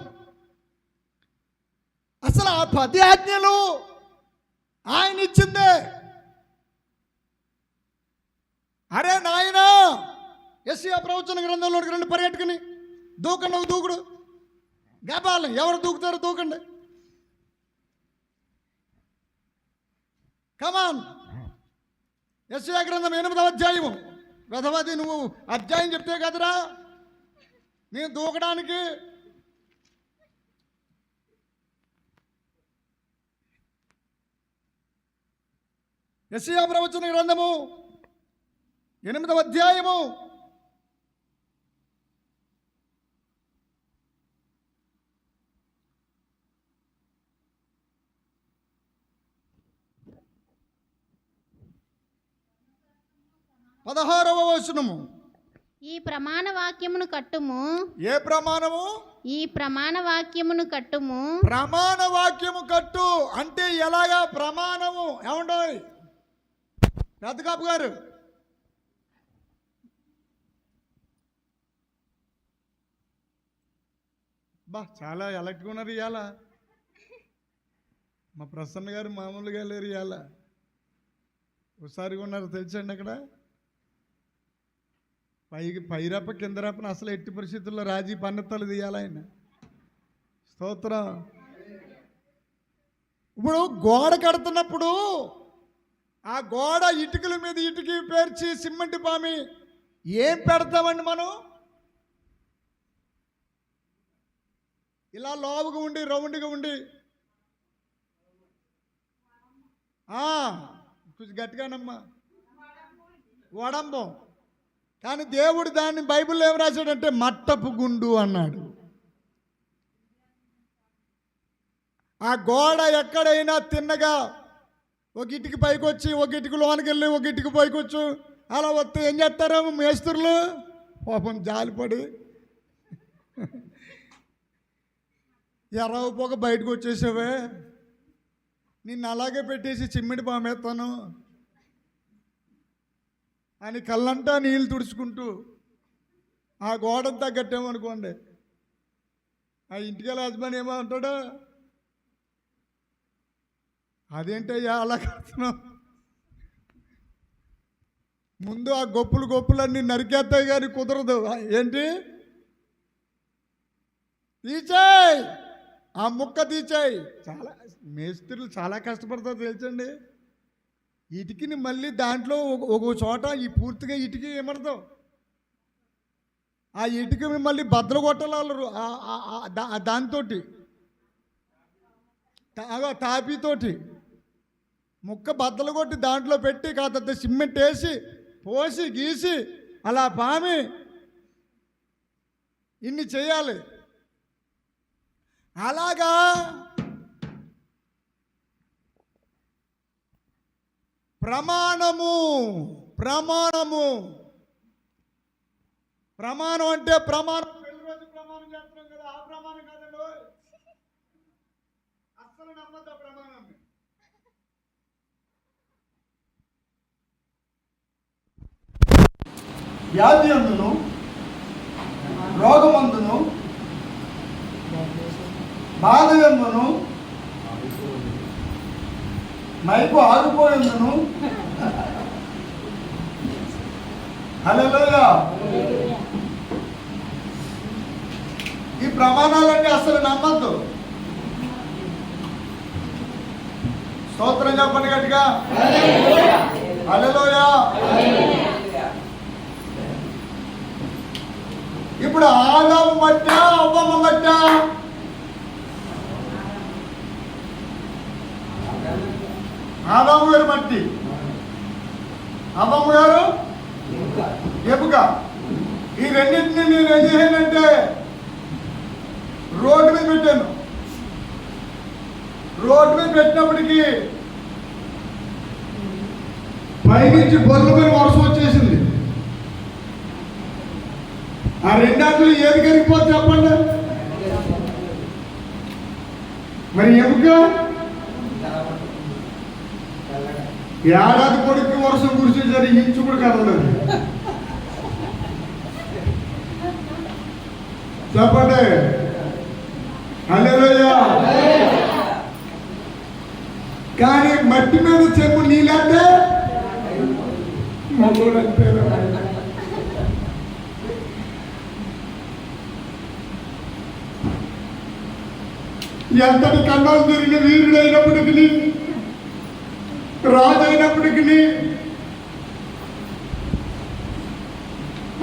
అసలు ఆ 10 ఆజ్ఞలు ఆయన ఇచ్చిందే. అరే నాయనా, యెషయా ప్రవచన గ్రంథంలోకి రండి, పర్యటకని దూకండి, ఒక దూకుడు గబాలం. ఎవరు దూకుతారో దూకండి, కమాన్. యెషయా గ్రంథం 8వ అధ్యాయము. వెధవది, నువ్వు అధ్యాయం చెప్తే కదరా నేను దూకడానికి. యెషయా ప్రవచన గ్రంథము 8వ అధ్యాయము 16వ వచనము. ఈ ప్రమాణ వాక్యమును కట్టుము. ఏ ప్రమాణము? ఈ ప్రమాణ వాక్యమును కట్టుము. ప్రమాణ వాక్యము కట్టు అంటే ఎలాగా ప్రమాణము? ఏమండోయ్ పెద్దకాపు గారు, చాలా ఎలక్ట్గా ఉన్నారు ఇవాళ. మా ప్రసన్న గారు మామూలుగా లేరు ఇవాళ, ఒకసారిగా ఉన్నారు తెలుసండి. అక్కడ పైరప్ప కిందరప్పని అసలు ఎట్టి పరిస్థితుల్లో రాజీ పన్నెత్తలు తీయాలి ఆయన. స్తోత్రం. ఇప్పుడు గోడ కడుతున్నప్పుడు ఆ గోడ ఇటుకల మీద ఇటుక పేర్చి సిమెంట్ పామి ఏం పెడతామండి మనం? ఇలా లోవుగా ఉండి రౌండ్గా ఉండి కొంచెం గట్టిగానమ్మా వడంబం. కానీ దేవుడు దాన్ని బైబిల్లో ఏం రాశాడంటే మట్టపు గుండు అన్నాడు. ఆ గోడ ఎక్కడైనా తిన్నగా ఒక ఇటుకి పైకి వచ్చి ఒక ఇటుకు లోనికి వెళ్ళి ఒక ఇటుకు పైకి వచ్చు అలా వస్తే ఏం చేస్తారు మేస్త్రులు? పాపం జాలిపడి ఎర్రవపోక బయటకు వచ్చేసావే, నిన్ను అలాగే పెట్టేసి చిమ్మిడి పామేస్తాను అని కళ్ళంటా నీళ్ళు తుడుచుకుంటూ ఆ గోడంతా కట్టామనుకోండి, ఆ ఇంటికెళ్ళ హస్బెండ్ ఏమో అంటాడు, అదేంటయ్యా అలా కడుతున్నావు, ముందు ఆ గొప్పులన్నీ నరికేస్తాయి కానీ కుదరదు. ఏంటి తీచేయి, ఆ ముక్క తీచేయి. చాలా మేస్త్రులు చాలా కష్టపడతారు తెలుసండి. ఇటుకిని మళ్ళీ దాంట్లో ఒక చోట ఈ పూర్తిగా ఇటుక ఏమడతావు, ఆ ఇటుకని మళ్ళీ బద్దలు కొట్టాలరు దాంతో తాపీతోటి ముక్క బద్దలు కొట్టి దాంట్లో పెట్టి కాస్త సిమెంట్ వేసి పోసి గీసి అలా పామి ఇన్ని చేయాలి. అలాగా ప్రమాణము అంటే ప్రమాణం పెళ్లి రోజు ప్రమాణం చేస్తున్నాం కదా, ఆ ప్రమాణం కాదండి. అస్సలు నమ్మద్దు ఆ ప్రమాణాన్ని. వ్యాధి అందును రోగమందును బాధ ఎందును మైకు ఆగిపోయిందును హల్లెలూయా. ఈ ప్రమాణాలన్నీ అసలు నమ్మద్దు. స్తోత్రం చెప్పండి గట్టిగా, హల్లెలూయా. ఇప్పుడు ఆదాము మట్టా అవ్వమ్మ మట్టా? ఆదాము గారు మట్టి, అవ్వమ్మ గారు ఎముక. ఈ రెండింటిని నేను ఏం చేశానంటే రోడ్డు మీద పెట్టాను. రోడ్డు మీద పెట్టినప్పటికీ పైనుంచి బొర్లు మీద వర్షం వచ్చేసింది. ఆ రెండాట్లు ఏది కరిగిపోతే చెప్పండి. మరి ఎముక ఏడాది పొడికి వర్షం కురిసేసరి ఇంచు కూడా కదలలేదు. చెప్పండి హల్లెలూయా. కానీ మట్టి మీద చెంబు నీళ్ళంటే మగోడంటే ఎంతటి కన్నాలు తిరిగిన వీరుడైనప్పటికీ రాజు అయినప్పటికీ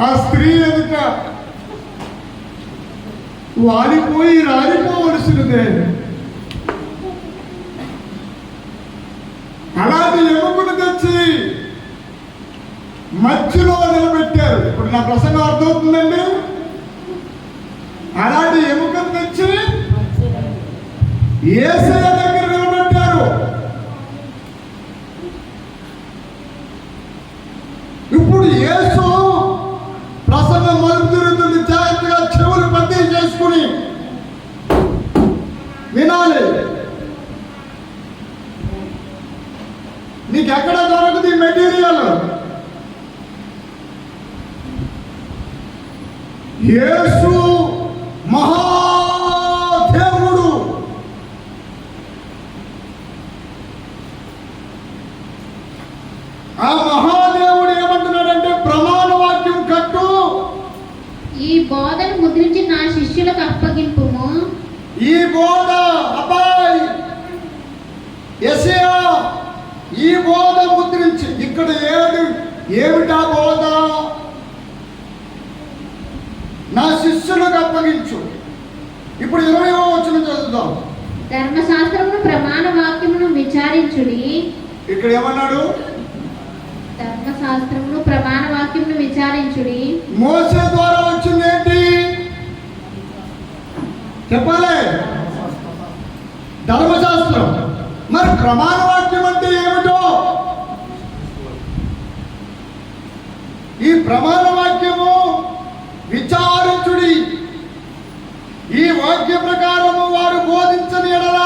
ఆ స్త్రీ ఎదుట వాలిపోయి రాలిపోవలసినదే. అలాంటి ఎముకను తెచ్చి మధ్యలో నిలబెట్టారు. ఇప్పుడు నా ప్రసంగం అర్థమవుతుందండి. అలాంటి ఎముకను తెచ్చి యేసయ్య దగ్గర నిలబెట్టారు. ఇప్పుడు యేసు ప్రసంగం మలుపు తిరుగుతుంది. జాగ్రత్తగా చెవులు పద్ధతి చేసుకుని వినాలి. నీకు ఎక్కడ దొరకదు ఈ మెటీరియల్. యేసు మహాదేవుడు. ఆ మహాదేవుడు ఏమంటున్నాడంటే ప్రమాణ వాక్యం కట్టు, ఈ బోధను ముద్రించి నా శిష్యులకు అప్పగింపుము. ఈ బోధ అబ్బాయి యెషయా ఈ బోధ ముద్రించి ఇక్కడ ఏమిటా బోధ? నా శిష్యులకు అప్పగించు. ఇప్పుడు 20వ వచనం చదువుదాం. ధర్మశాస్త్రమును ప్రమాణ వాక్యమును విచారించుడి. ఇక్కడ ఏమన్నాడు? ధర్మశాస్త్రమును ప్రమాణ వాక్యమును విచారించుడి. మోసే ద్వారా వచ్చింది ఏంటి చెప్పాలి? ధర్మశాస్త్రం. మరి ప్రమాణ వాక్యం అంటే ఏమిటో? ఈ ప్రమాణ వాక్యము విచారించుడి. ఈ వాక్య ప్రకారము వారు బోధించని ఎడల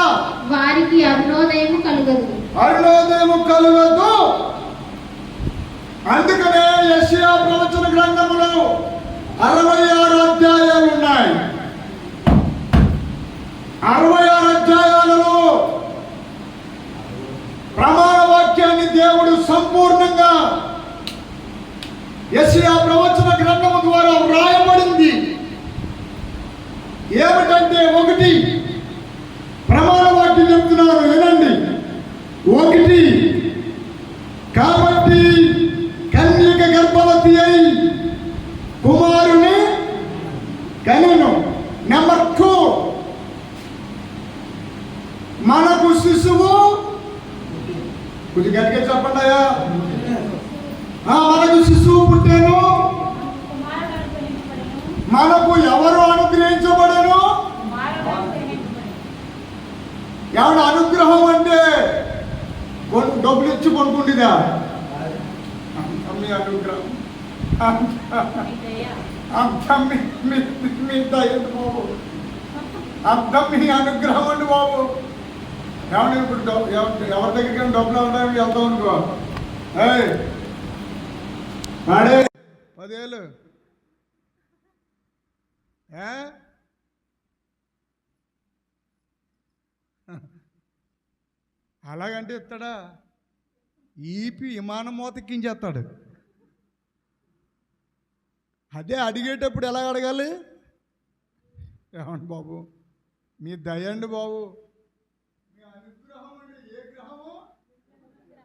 వారికి అరుణోదయము కలుగదు. అరుణోదయము కలుగదు. అందుకనే యెషయా ప్రవచన గ్రంథములో 66 అధ్యాయాలు ఉన్నాయి. 66 అధ్యాయాలలో ప్రమాణ వాక్యాన్ని దేవుడు సంపూర్ణంగా యెషయా ప్రవచన గ్రంథము ద్వారా వ్రాయబడింది. ఏమిటంటే, 1 ప్రమాణ వాక్యం చెప్తున్నారు, వినండి. 1 కాబట్టి కన్యక గర్భవతి అయి కుమారుని కనెను. నెంబర్ 2 మనకు శిశువు, కొద్దిగా గట్టిగా చెప్పండి అయ్యా. మనకు శిశువు పుట్టాను. మనకు ఎవరు అనుగ్రహించబడను? ఎవడు అనుగ్రహం అంటే డబ్బులు ఇచ్చి కొనుక్కుంటుందా? మీ అనుగ్రహం అర్థం మీ దయ్యండి బాబు. అర్థం మీ అనుగ్రహం అండి బాబు. ఏమన్నా ఇప్పుడు ఎవరి దగ్గరికి డబ్బులు అవడానికి వెళ్తాం అనుకో, వాడే 10 ఏళ్ళు అలాగంటే ఇస్తాడా? ఈపి విమానం మోతెక్కించేస్తాడు. అదే అడిగేటప్పుడు ఎలా అడగాలి? ఏమండి బాబు, మీ దయండి బాబు. మీ అనుగ్రహం అంటే ఏ గ్రహము?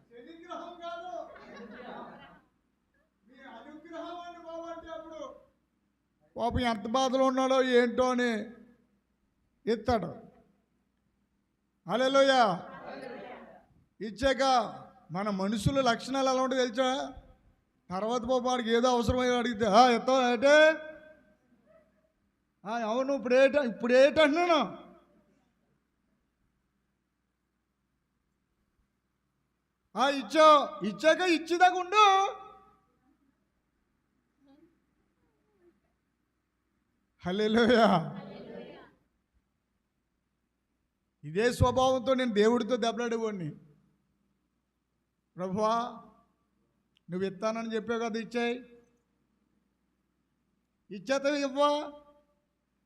శని గ్రహం కాదు. మీ అనుగ్రహం అండి బాబు అంటే అప్పుడు పాపం ఎంత బాధలో ఉన్నాడో ఏంటో అని ఇస్తాడు. హల్లెలూయా. ఇచ్చాక మన మనుషుల లక్షణాలు ఎలా ఉంటాయో తెలుసా? తర్వాత పాప వాడికి ఏదో అవసరమై అడిగితే ఎత్తావు అంటే అవును ఇప్పుడు ఏంటంటున్నాను. ఇచ్చాక ఇచ్చేదాకా ఉండు. హల్లెలూయా. ఇదే స్వభావంతో నేను దేవుడితో దెబ్బలాడేవాడిని. ప్రభువా, నువ్వు ఇస్తానని చెప్పావు కదా, ఇచ్చేతావు ఇవ్వా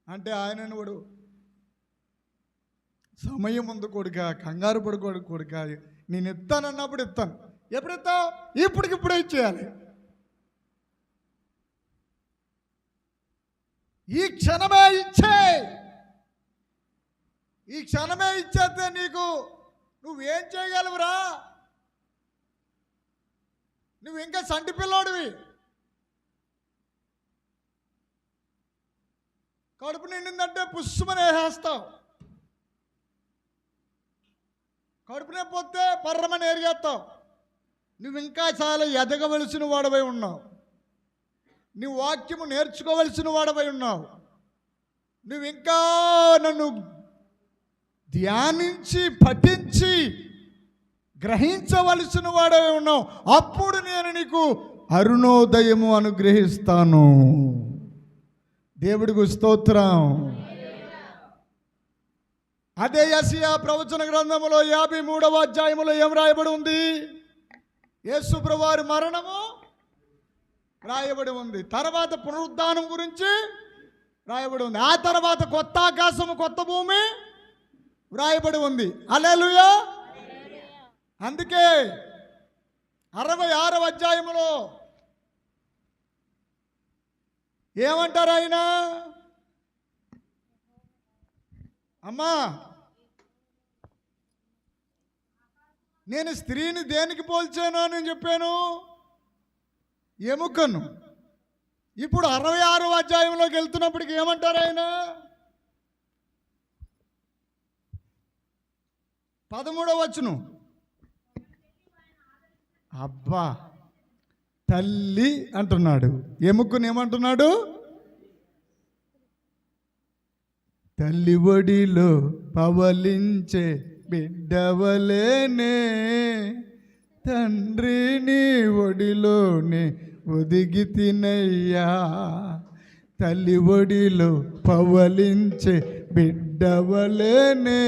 అంటే ఆయన వాడు సమయం ఉంది కొడుక, కంగారు పడుకోడు కొడుక, నేను ఇస్తానన్నప్పుడు ఇస్తాను. ఎప్పుడు ఇస్తావు? ఇప్పటికిప్పుడే ఇచ్చేయాలి. ఈ క్షణమే ఇచ్చేస్తే నువ్వేం చేయగలవురా? నువ్వు ఇంకా సంటి పిల్లోడివి. కడుపు నిండిందంటే పుష్మని వేసేస్తావు. కడుపు నొప్పొస్తే పర్రమని ఏరిగేస్తావు. నువ్వు ఇంకా చాలా ఎదగవలసిన వాడవై ఉన్నావు. నీ వాక్యము నేర్చుకోవలసిన వాడవై ఉన్నావు. నువ్వు ఇంకా నన్ను ధ్యానించి పఠించి గ్రహించవలసిన వాడవై ఉన్నావు. అప్పుడు నేను నీకు అరుణోదయము అనుగ్రహిస్తాను. దేవుడికి స్తోత్రం. అదే యెషయా ప్రవచన గ్రంథములో 53వ అధ్యాయములో ఏం రాయబడి ఉంది? యేసు ప్రభువారి మరణము రాయబడి ఉంది. తర్వాత పునరుద్ధానం గురించి రాయబడి ఉంది. ఆ తర్వాత కొత్త ఆకాశము కొత్త భూమి వ్రాయబడి ఉంది. హల్లెలూయా. అందుకే 66వ అధ్యాయములో ఏమంటారు ఆయన? అమ్మా, నేను స్త్రీని దేనికి పోల్చాను అని చెప్పాను? ఎముకను. ఇప్పుడు 66వ అధ్యాయంలోకి వెళ్తున్నప్పటికి ఏమంటారు ఆయన? 13వ వచనం. అబ్బా, తల్లి అంటున్నాడు, ఎముకను ఏమంటున్నాడు? తల్లి ఒడిలో పవలించే బిడ్డవలేనే, తండ్రిని ఒడిలోనే ఒదిగి తినయ్యా. తల్లి ఒడిలో పవలించే బిడ్డవలేనే,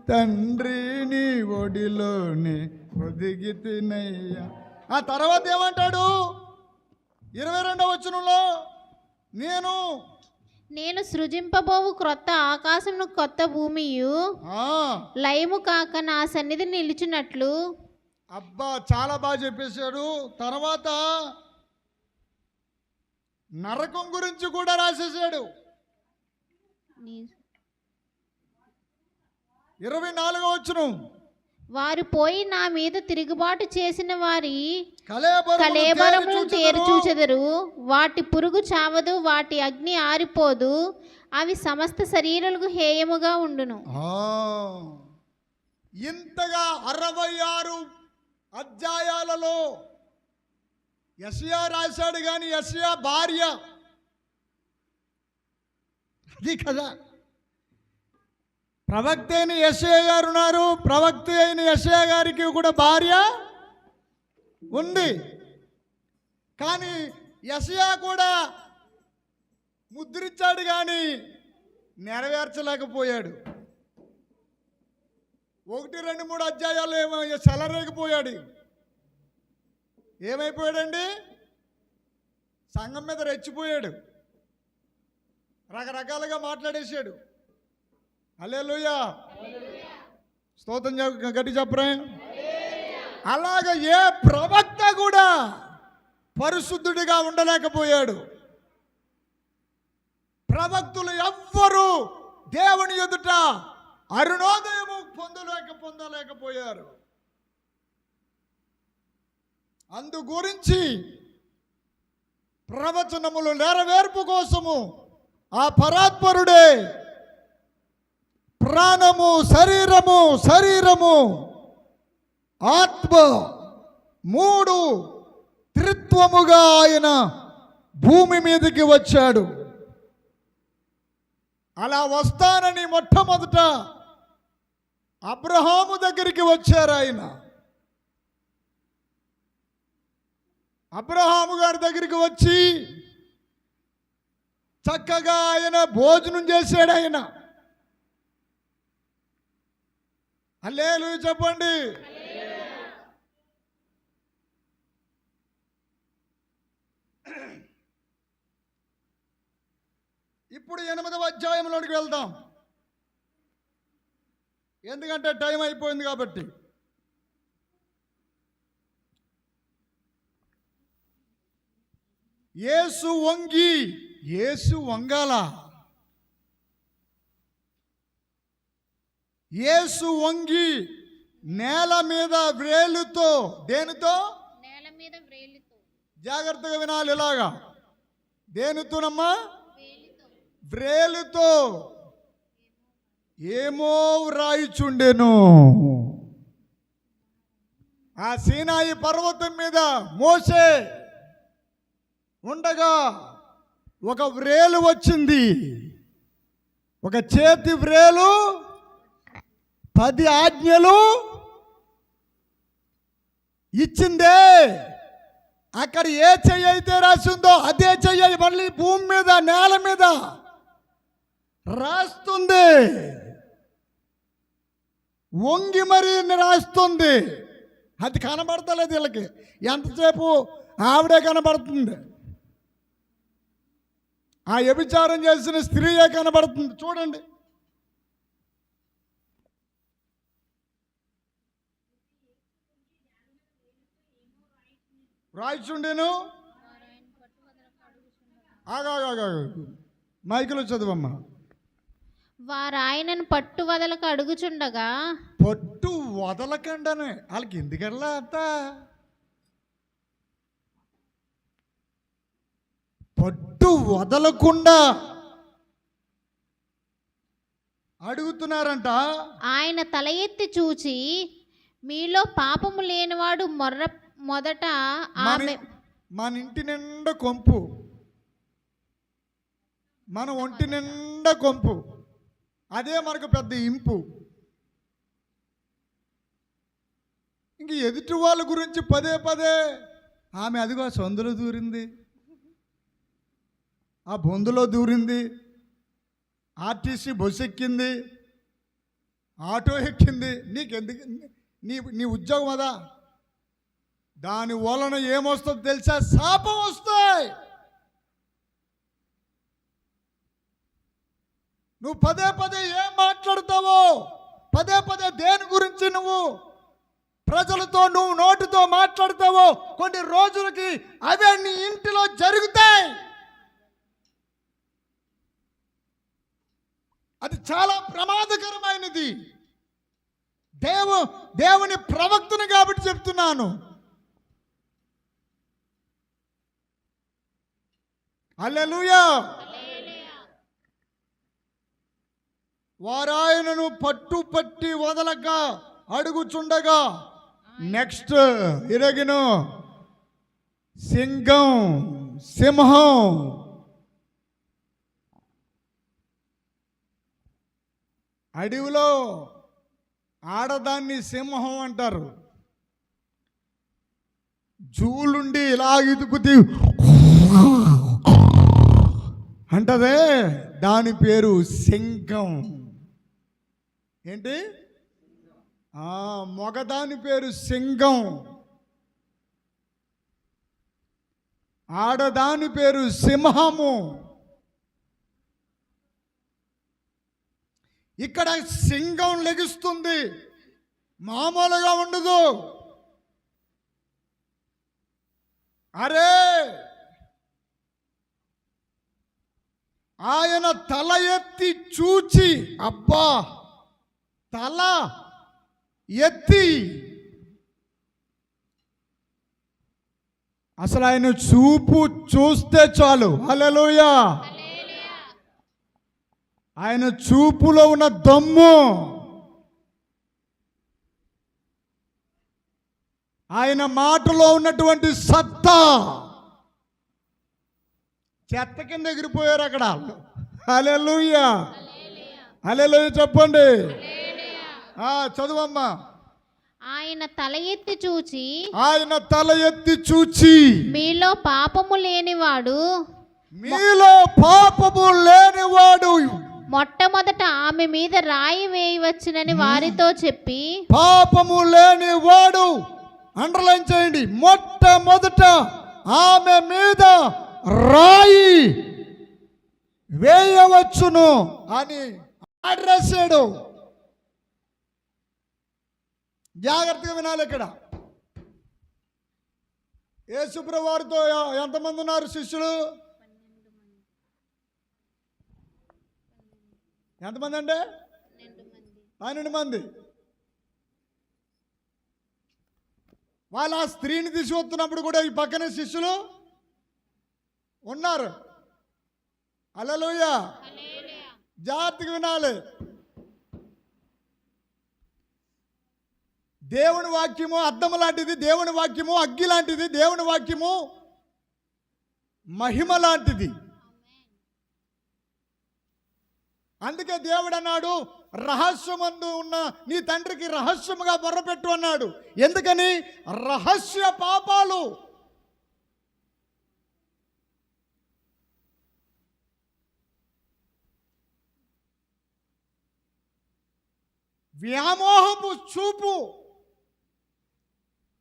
తండ్రిని ఒడిలోనే ఒదిగి తినయ్యా. ఆ తర్వాత ఏమంటాడు? 22వ వచనంలో, నేను సృజింపబోవు క్రొత్త ఆకాశమును కొత్త భూమియు లయము కాక నా సన్నిధి నిలిచినట్లు. అబ్బా, చాలా బాగా చెప్పేశాడు. తర్వాత నరకం గురించి కూడా రాసేసాడు. 24వ వచనం, వారు పోయి నా మీద తిరుగుబాటు చేసిన వారి కళేబరములను తేరు చూచెదరు. వాటి పురుగు చావదు, వాటి అగ్ని ఆరిపోదు, అవి సమస్త శరీరాలకు హేయముగా ఉండును. ఇంతగా 66 అధ్యాయాలలో యెషయా రాశాడు, కానీ యెషయా భార్య అది కదా. ప్రవక్త అయిన యెషయా గారు ఉన్నారు, ప్రవక్త అయిన యెషయా గారికి కూడా భార్య ఉంది. కానీ యెషయా కూడా ముద్రించాడు, కానీ నెరవేర్చలేకపోయాడు. 1, 2, 3 అధ్యాయాలు ఏమో చెలరేగిపోయాడు. ఏమైపోయాడండి? సంఘం మీద రెచ్చిపోయాడు, రకరకాలుగా మాట్లాడేశాడు. హల్లెలూయా, స్తోత్రం గట్టి చెప్పరా. అలాగ ఏ ప్రవక్త కూడా పరిశుద్ధుడిగా ఉండలేకపోయాడు. ప్రవక్తులు ఎవ్వరూ దేవుని ఎదుట అరుణోదయము పొందలేకపోయారు. అందు గురించి ప్రవచనములు నెరవేర్పు కోసము ఆ పరాత్పరుడే ప్రాణము, శరీరము, ఆత్మ 3 త్రిత్వముగా ఆయన భూమి మీదకి వచ్చాడు. అలా వస్తానని మొట్టమొదట అబ్రహాము దగ్గరికి వచ్చారు ఆయన. అబ్రహాము గారి దగ్గరికి వచ్చి చక్కగా ఆయన భోజనం చేశాడు. ఆయన హల్లెలూయా చెప్పండి. ఇప్పుడు 8వ అధ్యాయంలోనికి వెళ్దాం, ఎందుకంటే టైం అయిపోయింది కాబట్టి. యేసు వంగాల. యేసు వంగి నేల మీద వ్రేలుతో, దేనితో? నేల మీద వ్రేలుతో. జాగ్రత్తగా వినాలి. ఇలాగా దేనితోనమ్మా? వ్రేలుతో ఏమో వ్రాయిచుండెను. ఆ సీనాయి పర్వతం మీద మోసే ఉండగా ఒక వ్రేలు వచ్చింది, ఒక చేతి వ్రేలు. 10 ఆజ్ఞలు ఇచ్చిందే. అక్కడ ఏ చెయ్యి అయితే రాసిందో అదే చెయ్యి మళ్ళీ భూమి మీద, నేల మీద రాస్తుంది. వంగి మరీ రాస్తుంది. అది కనబడతలేదు వీళ్ళకి. ఎంతసేపు ఆవిడే కనబడుతుంది, ఆ వ్యభిచారం చేసిన స్త్రీయే కనబడుతుంది. చూడండి, రాయిచుండేను. మైకులో చదువమ్మా. వారు ఆయనను పట్టు వదలక అడుగుచుండగా, పట్టు వదలకండనే వాళ్ళకి ఎందుకల్లా అంత పట్టు వదలకుండా అడుగుతున్నారంట. ఆయన తల ఎత్తి చూచి, మీలో పాపము లేనివాడు మొదట ఆమె మన ఇంటి నిండా కొంపు, మన ఒంటి నిండా కొంపు, అదే మనకు పెద్ద ఇంపు. ఇంక ఎదుటి వాళ్ళ గురించి పదే పదే ఆమె అదిగో సందులో దూరింది, ఆ బొందులో దూరింది, ఆర్టీసీ బస్సు ఎక్కింది, ఆటో ఎక్కింది, నీకెందుకు నీ ఉద్యోగం అదా? దాని వలన ఏమొస్తుందో తెలుసా? శాపం వస్తాయి. నువ్వు పదే పదే ఏం మాట్లాడతావో, పదే పదే దేని గురించి నువ్వు ప్రజలతో నువ్వు నోటితో మాట్లాడతావో, కొన్ని రోజులకి అవే నీ ఇంటిలో జరుగుతాయి. అది చాలా ప్రమాదకరమైనది. దేవుని ప్రవక్తను కాబట్టి చెప్తున్నాను. హల్లెలూయా. వారాయనను పట్టి వదలక అడుగుచుండగా, నెక్స్ట్ ఇరగిను సింహం అడవిలో ఆడదాన్ని సింహం అంటారు. జూలుండి ఇలా ఇదుకుతి అంటదే, దాని పేరు సింహం. ఏంటి? మగదాని పేరు సింహం, ఆడదాని పేరు సింహము. ఇక్కడ సింహం లెగుస్తుంది, మామూలుగా ఉండదు. అరే, ఆయన తల ఎత్తి చూచి, అబ్బా, తల ఎత్తి అసలు ఆయన చూపు చూస్తే చాలు. హల్లెలూయా. ఆయన చూపులో ఉన్న దమ్ము, ఆయన మాటలో ఉన్నటువంటి సత్తా, చెత్త కింద ఎగిరిపోయారు అక్కడ. హల్లెలూయా, హల్లెలూయా చెప్పండి. చదువమ్మా. ఆయన తల ఎత్తి చూచి, మీలో పాపము లేనివాడు మొట్టమొదట ఆమె మీద రాయి వేయవచ్చునని వారితో చెప్పి, పాపము లేనివాడు, అండర్లైన్ చేయండి, మొట్టమొదట ఆమె మీద రాయి వేయవచ్చును అని అడ్రస్ చేయడు. జాగ్రత్తగా వినాలి. ఇక్కడ యేసుప్రభువు వారితో ఎంతమంది ఉన్నారు శిష్యులు? ఎంతమంది అంటే 12 మంది. వాళ్ళు ఆ స్త్రీని తీసుకొస్తున్నప్పుడు కూడా ఈ పక్కనే శిష్యులు ఉన్నారు. హల్లెలూయా. జాగ్రత్తగా వినాలి. దేవుని వాక్యము అద్దం లాంటిది, దేవుని వాక్యము అగ్గి లాంటిది, దేవుని వాక్యము మహిమ లాంటిది. అందుకే దేవుడు అన్నాడు, రహస్యమందు ఉన్న నీ తండ్రికి రహస్యముగా మొర్రపెట్టు అన్నాడు. ఎందుకని? రహస్య పాపాలు. వ్యామోహపు చూపు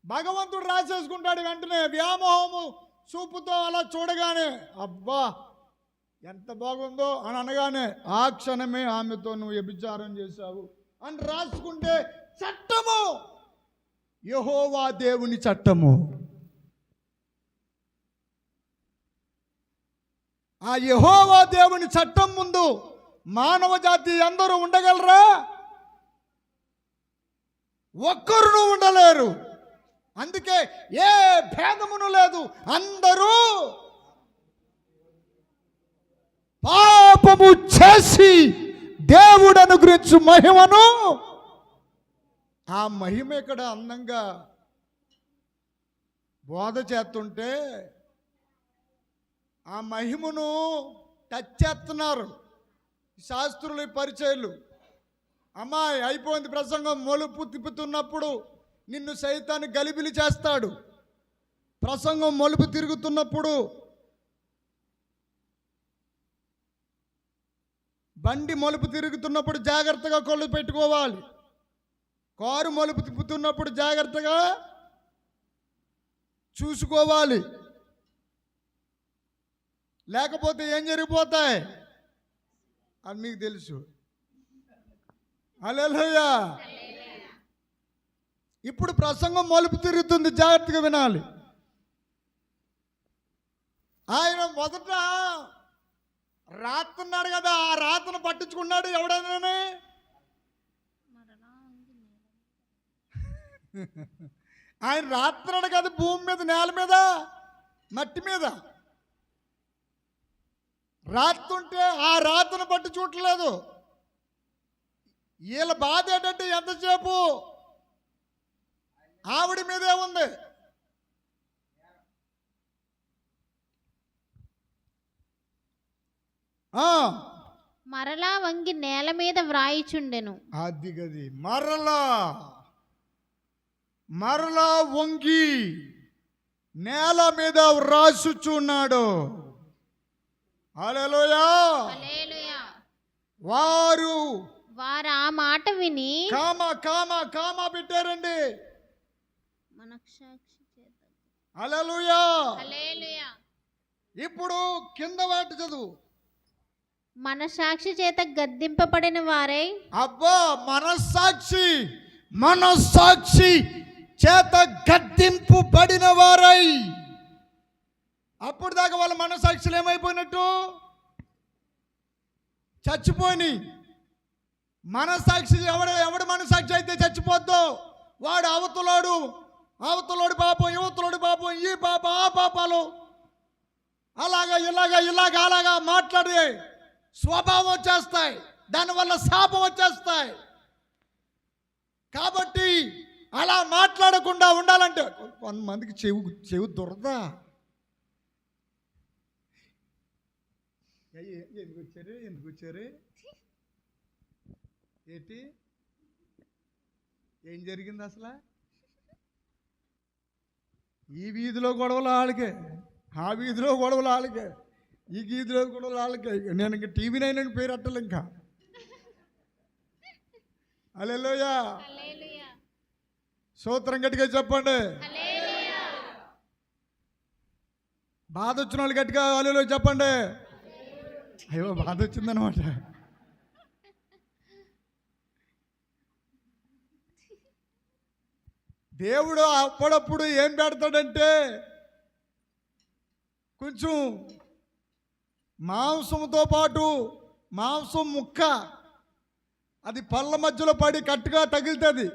భగవంతుడు రాసేసుకుంటాడు వెంటనే. వ్యామోహము చూపుతో అలా చూడగానే, అబ్బా ఎంత బాగుందో అని అనగానే, ఆ క్షణమే ఆమెతో నువ్వు వ్యభిచారం చేశావు అని రాసుకుంటే చట్టము, యెహోవా దేవుని చట్టము. ఆ యెహోవా దేవుని చట్టం ముందు మానవ జాతి అందరూ ఉండగలరా? ఒక్కరు ఉండలేరు. అందుకే ఏ భేదమును లేదు, అందరూ పాపము చేసి దేవుడు అనుగ్రహించు మహిమను, ఆ మహిమ ఇక్కడ అందంగా బోధ చేస్తుంటే ఆ మహిమను టచ్ చేస్తున్నారు శాస్త్రులు, పరిచయులు. అమ్మాయి అయిపోయింది ప్రసంగం, మొలుపు తిప్పుతున్నప్పుడు నిన్ను సైతాన్ని గలిబిలి చేస్తాడు. ప్రసంగం మొలుపు తిరుగుతున్నప్పుడు, బండి మొలుపు తిరుగుతున్నప్పుడు జాగ్రత్తగా కళ్ళు పెట్టుకోవాలి. కారు మొలుపు తిప్పుతున్నప్పుడు జాగ్రత్తగా చూసుకోవాలి. లేకపోతే ఏం జరిగిపోతాయి అని మీకు తెలుసు. హల్లెలూయా. ఇప్పుడు ప్రసంగం మలుపు తిరుగుతుంది, జాగ్రత్తగా వినాలి. ఆయన మొదట రాతున్నాడు కదా, ఆ రాతను పట్టించుకున్నాడు ఎవడైనా? ఆయన రాస్తున్నాడు కదా, భూమి మీద, నేల మీద, మట్టి మీద రాస్తుంటే ఆ రాతను పట్టి చూడలేదు. వీళ్ళ బాధ ఏంటంటే ఎంతసేపు ఆవిడ మీదే ఉంది. మరలా వంగి నేల మీద వ్రాయిచుండెను. అది గది మరలా వంగి నేల మీద వ్రాసుచున్నాడు. హల్లెలూయా. వారు ఆ మాట విని కామా పెట్టారండి. హల్లెలూయా. ఇప్పుడు కింద వాటి చదువు. మనస్సాక్షి చేత గద్దింపబడిన వారై. అబ్బా, మనస్సాక్షి చేత గద్దింపబడిన వారై. అప్పుడు దాకా వాళ్ళ మనస్సాక్షులు ఏమైపోయినట్టు? చచ్చిపోయి. మనస్సాక్షి ఎవడు మనస్సాక్షి అయితే చచ్చిపోద్దో వాడు అవతలోడు పాపం, యువతలోడు పాపం, ఈ పాప ఆ పాపాలు, అలాగా మాట్లాడి స్వభావం వచ్చేస్తాయి. దానివల్ల శాపం వచ్చేస్తాయి. కాబట్టి అలా మాట్లాడకుండా ఉండాలంటే కొంతమందికి చెవు దొరదా. ఎందుకు వచ్చారు ఏంటి, ఏం జరిగింది అసలు? ఈ వీధిలో గొడవలు వాళ్ళకే, ఆ వీధిలో గొడవలు వాళ్ళకే, ఈ వీధిలో గొడవలు వాళ్ళకే. నేను ఇంకా టీవీ నైన్ అని పేరు అట్టలే ఇంకా. హల్లెలూయా. స్తోత్రం గట్టిగా చెప్పండి. బాధ వచ్చిన వాళ్ళు గట్టిగా హల్లెలూయా చెప్పండి. అయ్యో, బాధ వచ్చిందనమాట. దేవుడు అప్పుడప్పుడు ఏం పెడతాడంటే కొంచెం మాంసంతో పాటు మాంసం ముక్క అది పళ్ళ మధ్యలో పడి కట్టుగా తగులుతుంది.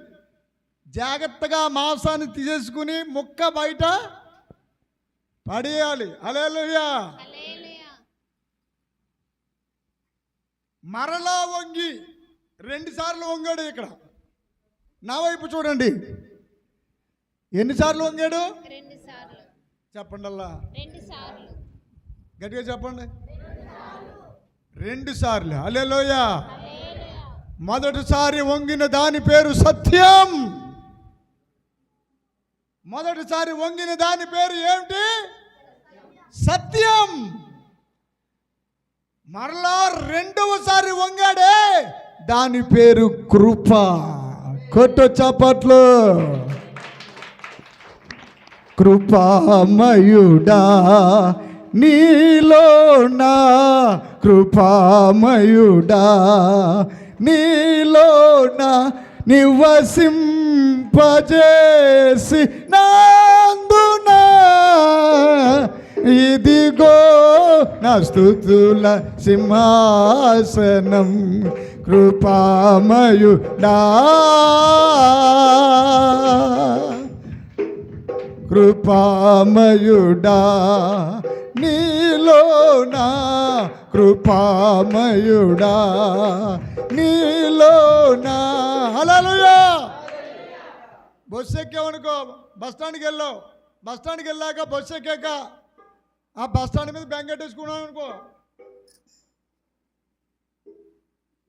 జాగ్రత్తగా మాంసాన్ని తీసేసుకుని ముక్క బయట పడేయాలి. హల్లెలూయా. మరలా వంగి 2 సార్లు వంగాడు. ఇక్కడ నా వైపు చూడండి. ఎన్నిసార్లు వంగాడు? 2 సార్లు. చెప్పండి అల్లా. 2 సార్లు. గట్టిగా చెప్పండి. 2 సార్లు. హల్లెలూయా. మొదటిసారి వంగిన దాని పేరు సత్యం. మొదటిసారి వంగిన దాని పేరు ఏమిటి? సత్యం. మరలా 2వసారి వంగాడే, దాని పేరు కృప. కొట్టు చప్పట్లు. కృపామయుడా నీలోనా, కృపామయుడా నీలోనా నివసింపజేసి నందునా, ఇదిగో నా స్తుతుల సింహాసనం కృపామయుడా కృపామయుడా నీలోనా కృపామయుడా నీలోనా. హల్లెలూయా. బస్సు ఎక్కామనుకో, బస్ స్టాండ్కి వెళ్ళావు, బస్ స్టాండ్కి వెళ్ళాక బస్సు ఎక్కాక ఆ బస్ స్టాండ్ మీద బెంగెట్టేసుకున్నావు అనుకో,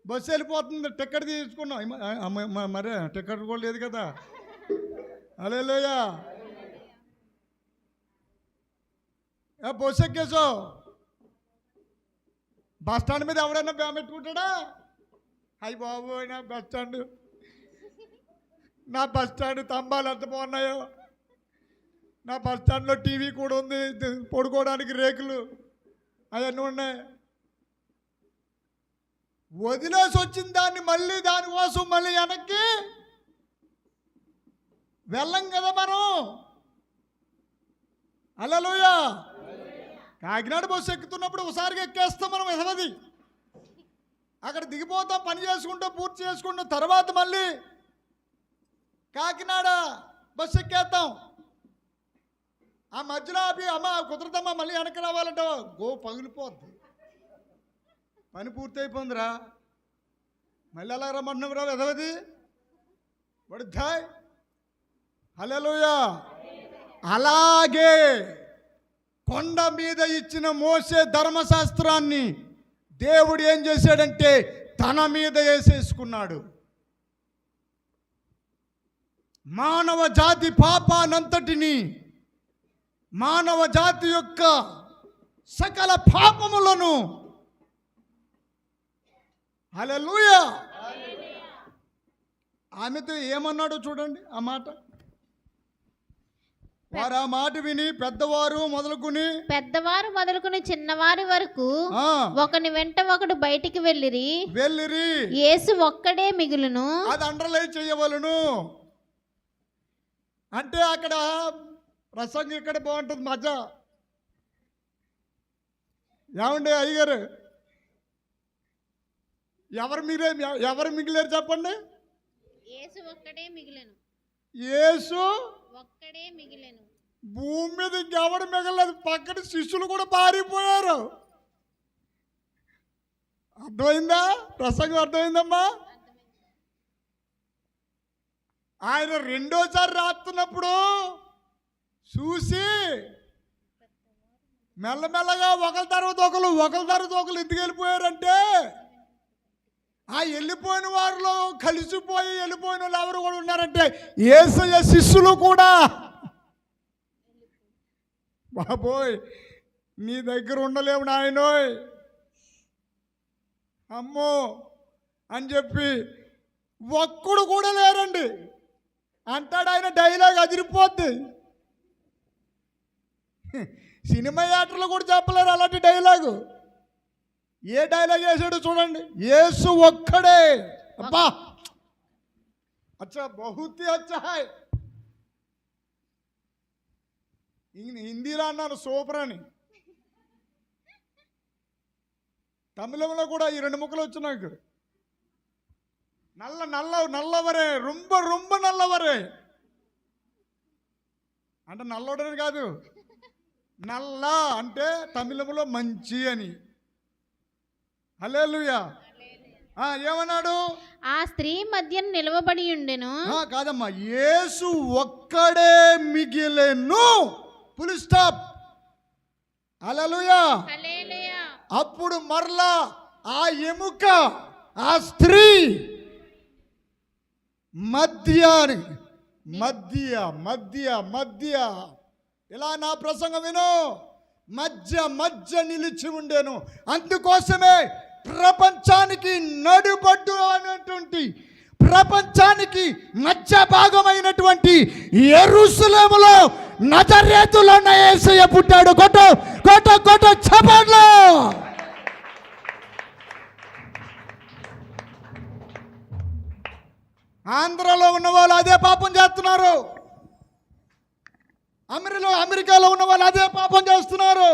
బస్సు వెళ్ళిపోతుంది, టికెట్ తీసుకున్నావు, మరే టికెట్ కూడా లేదు కదా. హల్లెలూయా. బస్సు ఎక్కేసావు, బస్ స్టాండ్ మీద ఎవడైనా పెట్టుకుంటాడా? అయ్యి బాబు నా బస్ స్టాండ్, నా బస్ స్టాండ్ తంబాలు ఎంత బాగున్నాయో, నా బస్ స్టాండ్లో టీవీ కూడా ఉంది, పడుకోవడానికి రేకులు అవన్నీ ఉన్నాయి. వదిలేసి వచ్చిన దాన్ని మళ్ళీ దానికోసం మళ్ళీ వెనక్కి వెళ్ళం కదా మనం. హల్లెలూయా. కాకినాడ బస్సు ఎక్కుతున్నప్పుడు ఒకసారిగా ఎక్కేస్తాం మనం ఎసవది, అక్కడ దిగిపోతాం, పని చేసుకుంటూ పూర్తి చేసుకుంటాం, తర్వాత మళ్ళీ కాకినాడ బస్సు ఎక్కేస్తాం. ఆ మధ్యలో అవి అమ్మ కుదరదమ్మా మళ్ళీ వెనక్కి రావాలంటే పగిలిపోద్ది, పని పూర్తి అయిపోయిందిరా, మళ్ళీ అలా రమ్మంటున్నాం రా ఎదవది పడుద్దాయ్. హల్లెలూయా. అలాగే కొండ మీద ఇచ్చిన మోసే ధర్మశాస్త్రాన్ని దేవుడు ఏం చేశాడంటే తన మీద వేసేసుకున్నాడు. మానవ జాతి పాపానంతటిని, మానవ జాతి యొక్క సకల పాపములను, హల్లెలూయా. ఆమెతో ఏమన్నాడో చూడండి ఆ మాట. వారు ఆ మాట విని పెద్దవారు మొదలుకుని చిన్నవారి వరకు ఒకని వెంట ఒకడు బయటికి వెళ్ళిరి. యేసు ఒక్కడే మిగులును. అది అండర్లైన్ చేయవలను. అంటే అక్కడ ప్రసంగం ఇక్కడ బాగుంటుంది మజా. ఏమండి అయ్యగారు, ఎవరు మిగిలేరు చెప్పండి? యేసు ఒక్కడే మిగిలెను. యేసు ఒక్కడే మిగిలెను. భూమి మీద ఇంకెవడు మిగలలేదు, పక్కన శిష్యులు కూడా పారిపోయారు. అర్థమైందా? ప్రసంగం అర్థమైందమ్మా? ఆయన రెండోసారి రాస్తున్నప్పుడు చూసి మెల్లమెల్లగా ఒకరి తర్వాత ఒకరు ఎందుకు వెళ్ళిపోయారంటే, ఆ వెళ్ళిపోయిన వారిలో కలిసిపోయి వెళ్ళిపోయిన వాళ్ళు ఎవరు కూడా ఉన్నారంటే యేసయ్య శిష్యులు కూడా. బాబోయ్ నీ దగ్గర ఉండలేము నాయనోయ్ అమ్మో అని చెప్పి ఒక్కడు కూడా లేరండి అంటాడు ఆయన. డైలాగ్ అదిరిపోద్ది. సినిమా యాక్టర్లు కూడా చెప్పలేరు అలాంటి డైలాగు. ఏ డైలాగ్ వేసాడు చూడండి. యేసు ఒక్కడే. అబ్బా అచ్చా బహుత్ అచ్చా హాయ్. హిందీలో అన్నాను సూపర్ అని, తమిళంలో కూడా ఈ 2 ముక్కలు వచ్చు నాకు. నల్లవరే రొంబ నల్లవరే అంటే నల్లోడని కాదు, నల్ల అంటే తమిళంలో మంచి అని. హల్లెలూయా. ఏమన్నాడు? ఆ స్త్రీ మధ్యన నిలవబడి ఉండెను. కాదమ్మా, యేసు ఒక్కడే మిగిలెను. Full stop. హల్లెలూయా. అప్పుడు మరలా ఆ ఎముక, ఆ స్త్రీ మధ్య ఇలా నా ప్రసంగం విను, మధ్య నిలిచి ఉండేను. అందుకోసమే ప్రపంచానికి నడుబడ్డు అనేటువంటి, ప్రపంచానికి మధ్య భాగమైనటువంటి యెరూషలేములో నజరేతులో యేసయ్య పుట్టాడు. కొట్ట చప్పట్లు. ఆంధ్రలో ఉన్న వాళ్ళు అదే పాపం చేస్తున్నారు, అమెరికాలో ఉన్న వాళ్ళు అదే పాపం చేస్తున్నారు.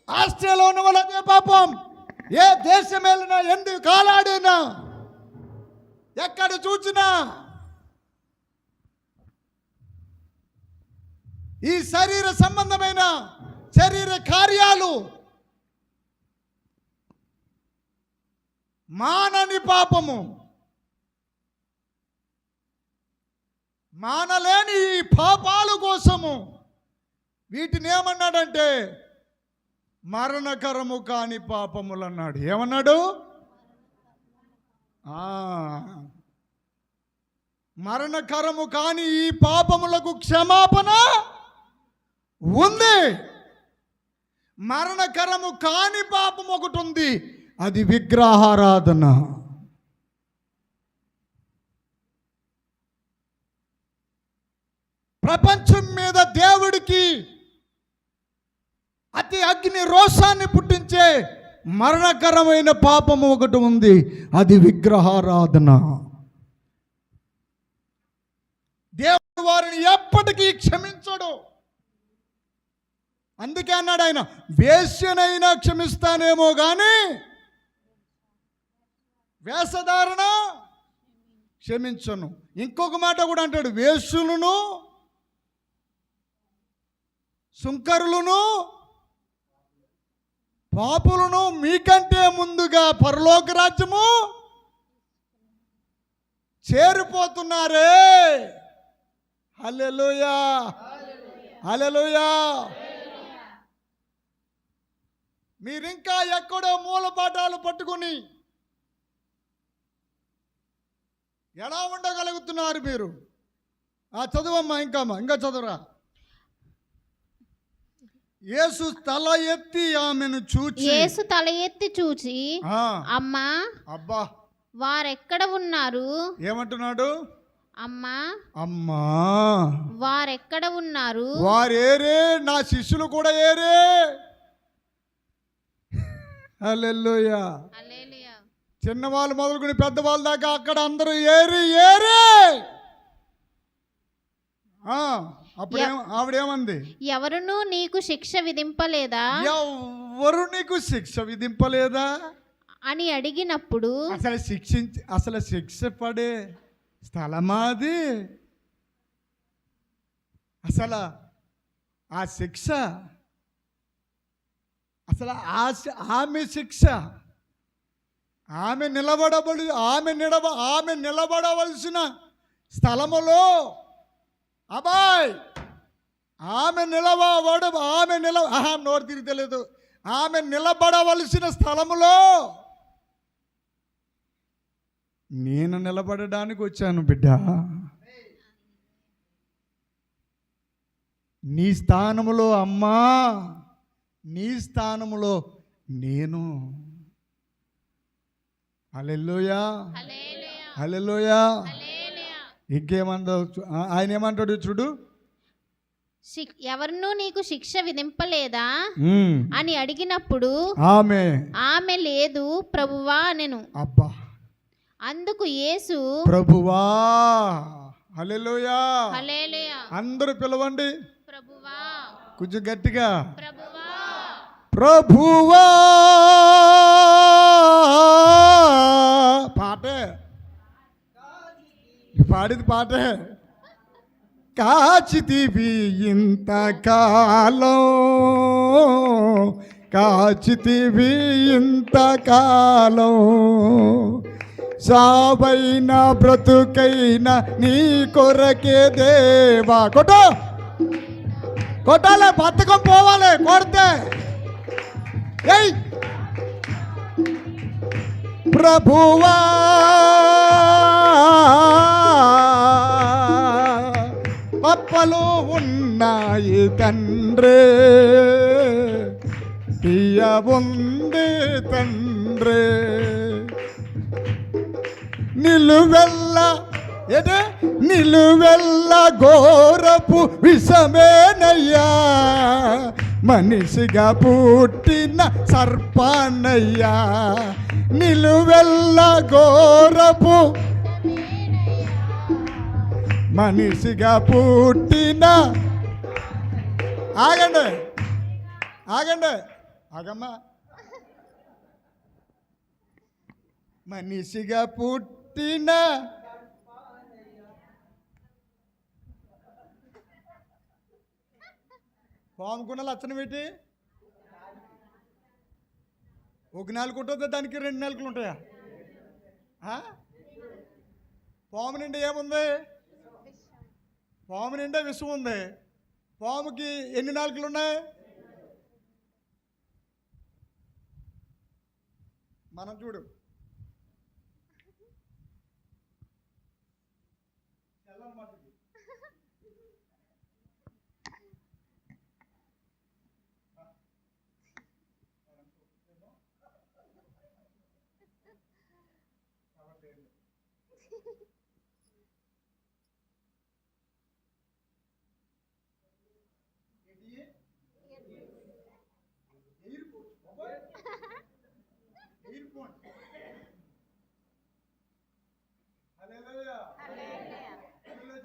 ఆస్ట్రేలియాలో ఉన్న వాళ్ళు అదే పాపం. ఏ దేశం వెళ్ళినా, ఎందుకు కాలాడినా, ఎక్కడ చూచినా ఈ శరీర సంబంధమైన శరీర కార్యాలు మానని పాపము, మానలేని ఈ పాపాల కోసము వీటిని ఏమన్నాడంటే మరణకరము కాని పాపములు అన్నాడు. ఏమన్నాడు? మరణకరము కాని ఈ పాపములకు క్షమాపణ ఉంది. మరణకరము కాని పాపం ఒకటి ఉంది, అది విగ్రహారాధన. ప్రపంచం మీద దేవుడికి అతి అగ్ని రోషాన్ని పుట్టించే మరణకరమైన పాపము ఒకటి ఉంది, అది విగ్రహారాధన. దేవుడు వారిని ఎప్పటికీ క్షమించడు. అందుకే అన్నాడు ఆయన, వేశ్యనైనా క్షమిస్తానేమో కానీ వేషధారణ క్షమించను. ఇంకొక మాట కూడా అంటాడు, వేశ్యులను సుంకరులను పాపులను మీకంటే ముందుగా పరలోక రాజ్యము చేరిపోతున్నారే. హల్లెలూయా, హల్లెలూయా. మీరింకా ఎక్కడో మూలపాఠాలు పట్టుకుని ఎలా ఉండగలుగుతున్నారు మీరు? చదువమ్మా, ఇంకా చదువురా. యేసు తల ఎత్తి చూచి అమ్మా, అబ్బా, వారెక్కడ ఉన్నారు? ఏమంటున్నాడు? అమ్మా వారెక్కడ ఉన్నారు? వారేరే, నా శిష్యులు కూడా ఏరే. హల్లెలూయా. చిన్నవాళ్ళు మొదలుకొని పెద్దవాళ్ళ దాకా అక్కడ అందరూ ఏరే. అప్పుడు ఆవిడేమంది? ఎవరునూ నీకు శిక్ష విధింపలేదా? ఎవరు నీకు శిక్ష విధింపలేదా అని అడిగినప్పుడు, అసలు శిక్ష పడే స్థలమాది? అసలు ఆ శిక్ష, అసలు ఆమె శిక్ష, ఆమె నిలబడవలసిన స్థలములో అబ్బాయ్ నోరు తిరిగలేదు. ఆమె నిలబడవలసిన స్థలములో నేను నిలబడడానికి వచ్చాను బిడ్డ. నీ స్థానములో అమ్మా, నీ స్థానములో నేను. హల్లెలూయా, హల్లెలూయా. ఇంకేమంటావు? ఆయన ఏమంటాడు చూడు, ఎవరినూ నీకు శిక్ష విధింపలేదా అని అడిగినప్పుడు ఆమె లేదు ప్రభువా అనెను. అబ్బా, అందుకు యేసు ప్రభువా. హల్లెలూయా, హల్లెలూయా. అందరూ పిలవండి ప్రభువా, కొంచెం గట్టిగా. ప్రభువా, ప్రభువా. పాటే పాడింది పాటే. కాచితివి ఇంతకాలం, కాచితివి ఇంతకాలం, సావైన బ్రతుకైన నీ కొరకే దేవా. కొట్టాలే, బతకం పోవాలి కొడితే. ప్రభువా, పప్పలు ఉన్నాయి తండ్రి, తీయ ఉంది తండ్రి, నిలువెల్ల ఘోరపు విషమేనయ్యా, మనిషిగా పుట్టిన సర్పానయ్యా, నిలువెల్ల ఘోరపు మనిషిగా పుట్టిన. ఆగండి, ఆగమ్మా. మనిషిగా పుట్టిన పాముకున్న లక్షణం ఏంటి? ఒక నాలుగు ఉంటుంది, దానికి 2 నాలుకలు ఉంటాయా? పాము నిండా ఏముంది? పాము నిండా విషం ఉంది. పాముకి ఎన్ని నాలుకలు ఉన్నాయి? మనం చూడు,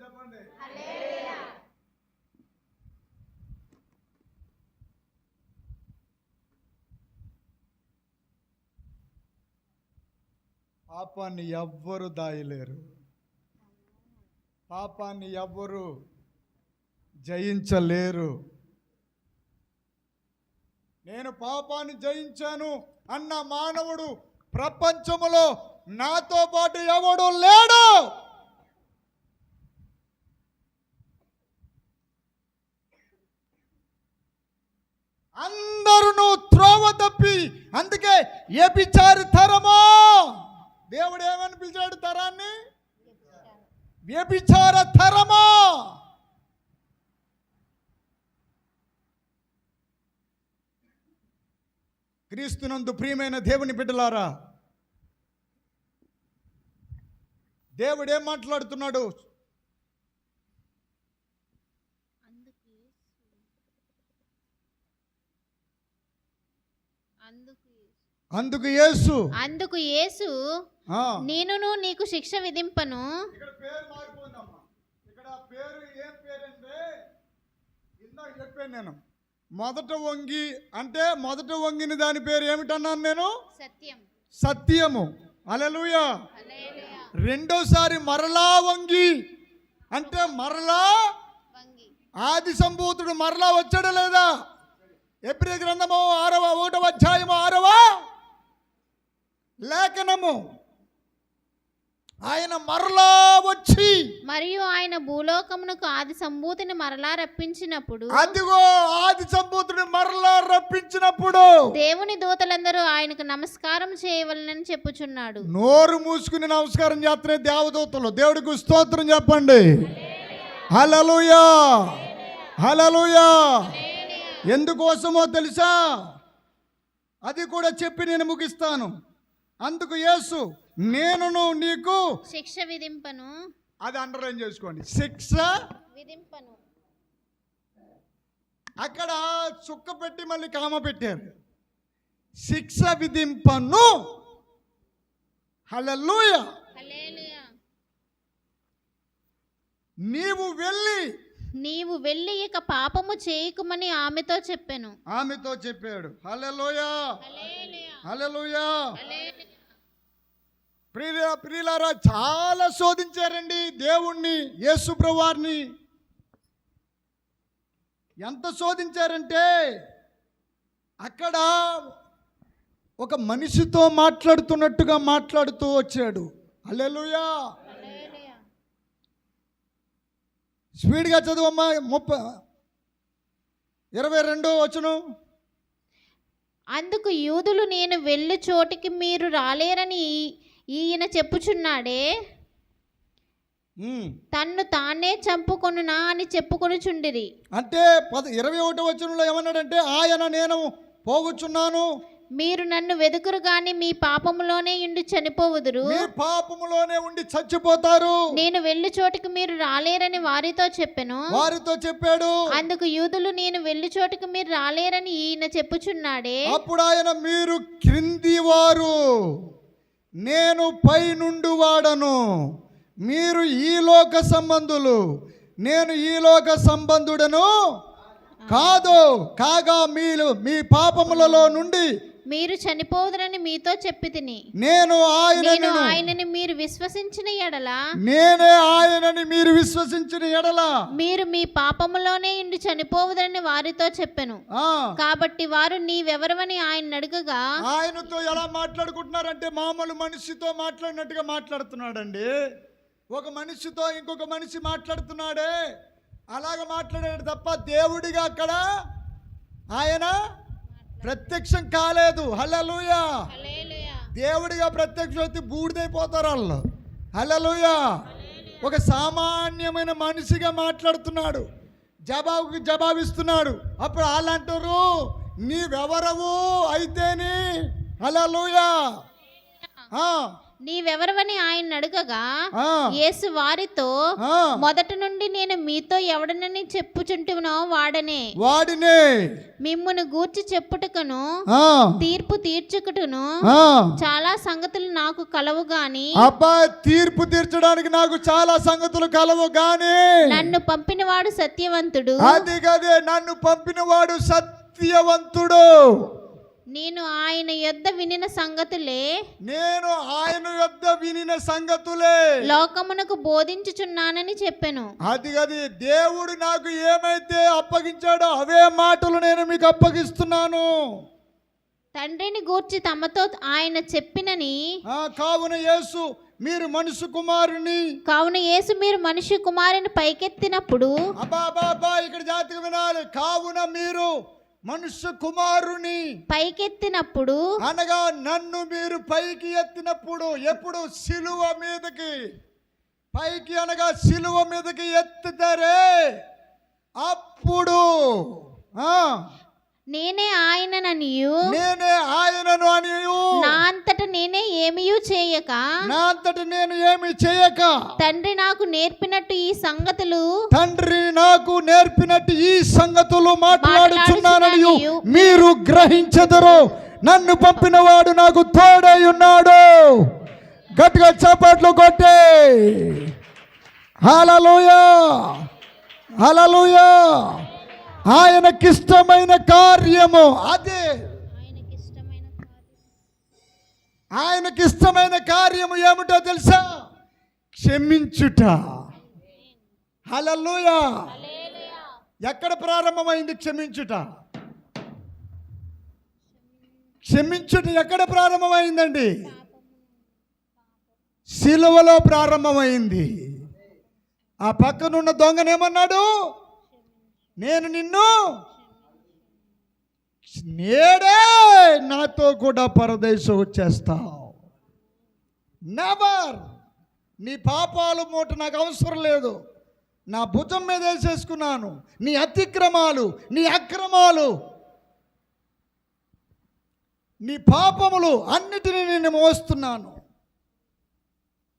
చెప్పండి. పాపాన్ని ఎవ్వరు దాయలేరు. పాపాన్ని ఎవ్వరు జయించలేరు. నేను పాపాన్ని జయించాను అన్న మానవుడు ప్రపంచములో నాతో పాటు ఎవడు లేడు. అందరూ త్రోవ తప్పి, అందుకే వ్యభిచారి తరమా, దేవుడు ఏమని పిలిచాడు తరాన్ని? వ్యభిచార తరమా. క్రీస్తునందు ప్రియమైన దేవుని బిడ్డలారా, దేవుడు ఏం మాట్లాడుతున్నాడు? అందుకు యేసు నేనును నీకు శిక్ష విధింపను. ఇక్కడ పేరు మారిపోయిందమ్మా. ఇక్కడ పేరు ఏం పేరంటే, ఇందాక చెప్పాను నేను, మొదట వంగి అంటే మొదట వంగిన దాని పేరు ఏమిటన్నాను నేను? సత్యము. హల్లెలూయా. రెండోసారి మరలా వంగి అంటే మరలా ఆది సంభూతుడు మరలా వచ్చాడా లేదా? ఎబ్రీ గ్రంథము 6వ అధ్యాయము 6వ లేఖనము. ఆయన మరలా వచ్చి మరియు ఆయన భూలోకమునకు ఆది సంభూతిని మరలా రప్పించినప్పుడు, అదిగో ఆది సంభూతిని మరలా రప్పించినప్పుడు దేవుని దూతలందరూ ఆయనకు నమస్కారం చేయవలనని చెప్పుచున్నాడు. నోరు మూసుకుని నమస్కారం చేస్తున్న దేవదూతలు, దేవుడికి స్తోత్రం చెప్పండి. హల్లెలూయా, హల్లెలూయా. ఎందుకోసమో తెలుసా? అది కూడా చెప్పి నేను ముగిస్తాను. అందుకు యేసు నేనును నీకు శిక్ష విధింపను. అది అండర్లైన్ చేసుకోండి, శిక్ష విధింపను. అక్కడ చుక్క పెట్టి మళ్ళీ కామ పెట్టారు. శిక్ష విధింపను. హల్లెలూయా. నీవు వెళ్ళి ఇక పాపము చేయకుమని ఆమెతో చెప్పాను. ఆమెతో చెప్పాడు. హల్లెలూయా, హల్లెలూయా. ప్రియులారా, చాలా శోధించారండి దేవుణ్ణి, యేసు ప్రభువారిని. ఎంత శోధించారంటే, అక్కడ ఒక మనిషితో మాట్లాడుతున్నట్టుగా మాట్లాడుతూ వచ్చాడు. హల్లెలూయా. స్పీడ్గా చదువమ్మా. 22వ వచనం. అందుకు యూదులు నేను వెళ్ళి చోటికి మీరు రాలేరని ఈయన చెప్పుచున్నాడే, తన్ను తానే చంపుకొనునా అని చెప్పుకొనుచుండిరి. అంటే 21వ వచనంలో ఏమన్నాడంటే, ఆయన నేను పోగుచున్నాను, మీరు నన్ను వెదుకురు గాని మీ పాపములోనే ఉండి చనిపోవుదురు. మీ పాపములోనే ఉండి చచ్చిపోతారు. నేను వెళ్ళి చోటికి మీరు రాలేరని వారితో చెప్పాడు. అందుకు యూదులు నేను వెళ్ళి చోటికి మీరు రాలేరని ఈయన చెప్పుచున్నాడే. అప్పుడు ఆయన, మీరు క్రింది వారు, నేను పై నుండి వాడను. మీరు ఈ లోక సంబంధులు, నేను ఈ లోక సంబంధుడను కాదు, కాగా మీరు మీ పాపములలో నుండి మీరు చనిపోదురని మీతో చెప్పి తిని నేను ఆయనని మీరు విశ్వసించిన ఎడల మీరు మీ పాపములోనే ఇండి చనిపోవుదని వారితో చెప్పెను. కాబట్టి వారు నీవెవరవని ఆయన అడగగా, ఆయనతో ఎలా మాట్లాడుకుంటున్నారంటే మామూలు మనిషితో మాట్లాడినట్టుగా మాట్లాడుతున్నాడండి. ఒక మనిషితో ఇంకొక మనిషి మాట్లాడుతున్నాడే, అలాగ మాట్లాడాడు తప్ప దేవుడిగా అక్కడ ఆయన ప్రత్యక్షం కాలేదు. హల్లెలూయా. దేవుడిగా ప్రత్యక్షం అయితే బూడిదైపోతారు వాళ్ళు. హల్లెలూయా. ఒక సామాన్యమైన మనిషిగా మాట్లాడుతున్నాడు, జవాబిస్తున్నాడు. అప్పుడు వాళ్ళు అంటారు నీవెవరవు అయితేని. హల్లెలూయా. నీవెవరవని ఆయన అడగగా యేసు వారితో, మొదట నుండి నేను మీతో ఎవడనని చెప్పుచుంటునో వాడినే మిమ్మును గూర్చి చెప్పుటకును తీర్పు తీర్చుకుటను చాలా సంగతులు నాకు కలవు గాని. అబ్బాయి, తీర్పు తీర్చడానికి నాకు చాలా సంగతులు కలవు గాని నన్ను పంపినవాడు సత్యవంతుడు. అది కదే, నన్ను పంపినవాడు సత్యవంతుడు. నేను ఆయన యొద్ద వినిన సంగతులే లోకమునకు బోధించుచున్నానని చెప్పెను. అది దేవుడు నాకు ఏమైతే అప్పగించాడో అవే మాటలు నేను మీకు అప్పగిస్తున్నాను. తండ్రిని గూర్చి తమతో ఆయన చెప్పినని. కావున యేసు మీరు మనుష్య కుమారుని పైకెత్తినప్పుడు, ఇక్కడ జాతికి వినాలి. కావున మీరు మనుష్య కుమారుని పైకెత్తినప్పుడు అనగా నన్ను మీరు పైకి ఎత్తినప్పుడు, ఎప్పుడు సిలువ మీదకి పైకి అనగా సిలువ మీదకి ఎత్తుతారే అప్పుడు నేనే ఆయనననియు నా అంతట నేను ఏమీ చేయక తండ్రి నాకు నేర్పినట్టు ఈ సంగతులు మాట్లాడుచున్నానని మీరు గ్రహించెదరు. నన్ను పంపినవాడు నాకు తోడై ఉన్నాడు. గట్టిగా చప్పట్లు కొట్టే హల్లెలూయా, హల్లెలూయా. ఆయనకిష్టమైన కార్యము అదే. ఆయనకిష్టమైన కార్యము ఏమిటో తెలుసా? క్షమించుట. హల్లెలూయా. ఎక్కడ ప్రారంభమైంది క్షమించుట? ఎక్కడ ప్రారంభమైందండి? సిలువలో ప్రారంభమైంది. ఆ పక్కనున్న దొంగనేమన్నాడు? నేను నిన్ను నేడే నాతో కూడా పరదేశం వచ్చేస్తావు. నెవర్. నీ పాపాలు మూట నాకు అవసరం లేదు, నా భుజం మీద వేసేసుకున్నాను. నీ అతిక్రమాలు, నీ అక్రమాలు, నీ పాపములు అన్నిటినీ నేను మోస్తున్నాను.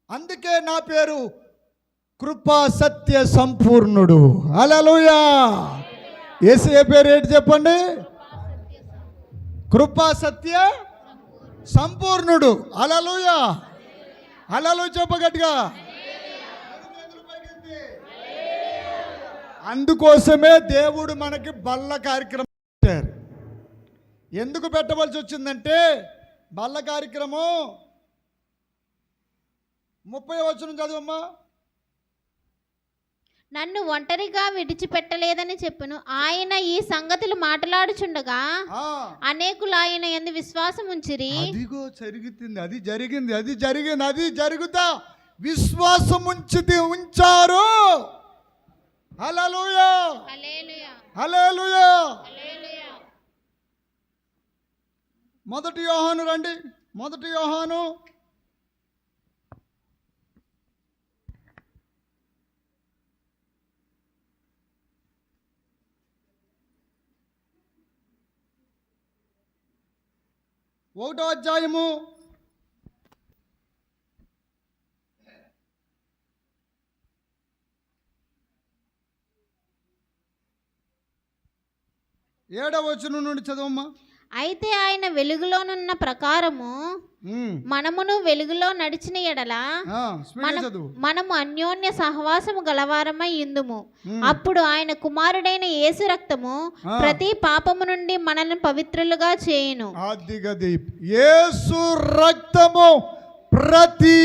అందుకే నా పేరు కృపా సత్య సంపూర్ణుడు. హల్లెలూయా. యేసయ్య పేరు ఏంటి చెప్పండి? కృపా సత్య సంపూర్ణుడు. హల్లెలూయా. హల్లెలూయా చెప్పగట్టుగా. అందుకోసమే దేవుడు మనకి బల్ల కార్యక్రమం పెట్టారు. ఎందుకు పెట్టవలసి వచ్చిందంటే, బల్ల కార్యక్రమం 30వ వచనం చదువమ్మా. నన్ను ఒంటరిగా విడిచిపెట్టలేదని చెప్పును. ఆయన ఈ సంగతులు మాట్లాడుచుండగా అనేకులు ఆయన యందు విశ్వాసం ఉంచిరి. అదిగో జరిగింది, అది జరుగుతా విశ్వాసం ఉంచారు. హల్లెలూయా, హల్లెలూయా, హల్లెలూయా. హల్లెలూయా. మొదటి యోహాను రండి. మొదటి యోహాను 1వ అధ్యాయము 7వ వచనం నుండి చదవమ్మా. అయితే ఆయన వెలుగులోనున్న ప్రకారము మనమును వెలుగులో నడిచిన ఎడల మనము అన్యోన్య సహవాసము గలవారమై ఇందుము. అప్పుడు ఆయన కుమారుడైన యేసు రక్తము ప్రతి పాపము నుండి మనల్ని పవిత్రులుగా చేయును. యేసు రక్తము ప్రతి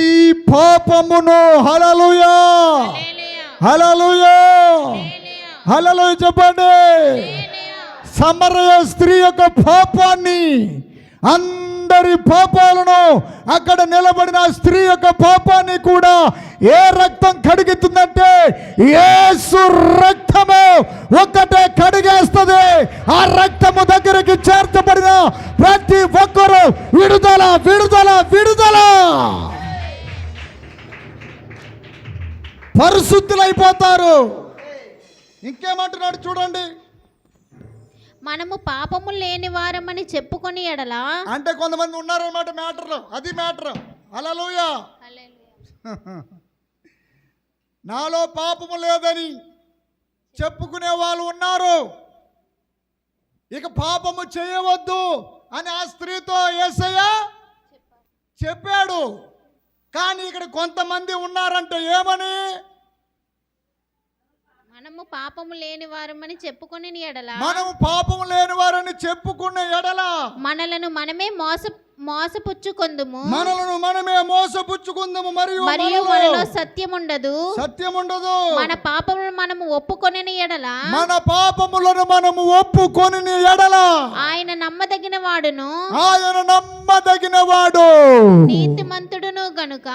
పాపమును, హల్లెలూయా హల్లెలూయా హల్లెలూయా చెప్పండి. సమరయ స్త్రీ యొక్క పాపాన్ని, అందరి పాపాలను, అక్కడ నిలబడిన స్త్రీ యొక్క పాపాన్ని కూడా ఏ రక్తం కడిగిస్తుందంటే యేసు రక్తము ఒక్కటే కడిగేస్తుంది. ఆ రక్తము దగ్గరికి చేర్చబడిన ప్రతి ఒక్కరూ విడుదల విడుదల విడుదల, పరిశుద్ధులైపోతారు. ఇంకేమంటున్నాడు చూడండి. మనము పాపము లేని వారమని చెప్పుకొని ఎడల, అంటే కొంతమంది ఉన్నారన్నమాట మ్యాటర్లో, అది మ్యాటర్. హల్లెలూయా. నాలో పాపము లేదని చెప్పుకునే వాళ్ళు ఉన్నారు. ఇక పాపము చేయవద్దు అని ఆ స్త్రీతో యేసయ్య చెప్పాడు. కానీ ఇక్కడ కొంతమంది ఉన్నారంటే ఏమని, మనము పాపము లేని వారమని చెప్పుకొని ఎడల, మనము పాపము లేని వారని చెప్పుకునే ఎడల మనలను మనమే మోసపుచ్చుకొందుము, మనలను మనమే మోసపుచ్చుకుందాము, మరియు మనలో సత్యముండదు. మన పాపములను మనము ఒప్పుకొని ఎడల, మన పాపములను మనము ఒప్పుకొని ఎడల ఆయన నమ్మదగిన వాడును, ఆయన నమ్మదగిన వాడు, నీతిమంతుడును గనుక,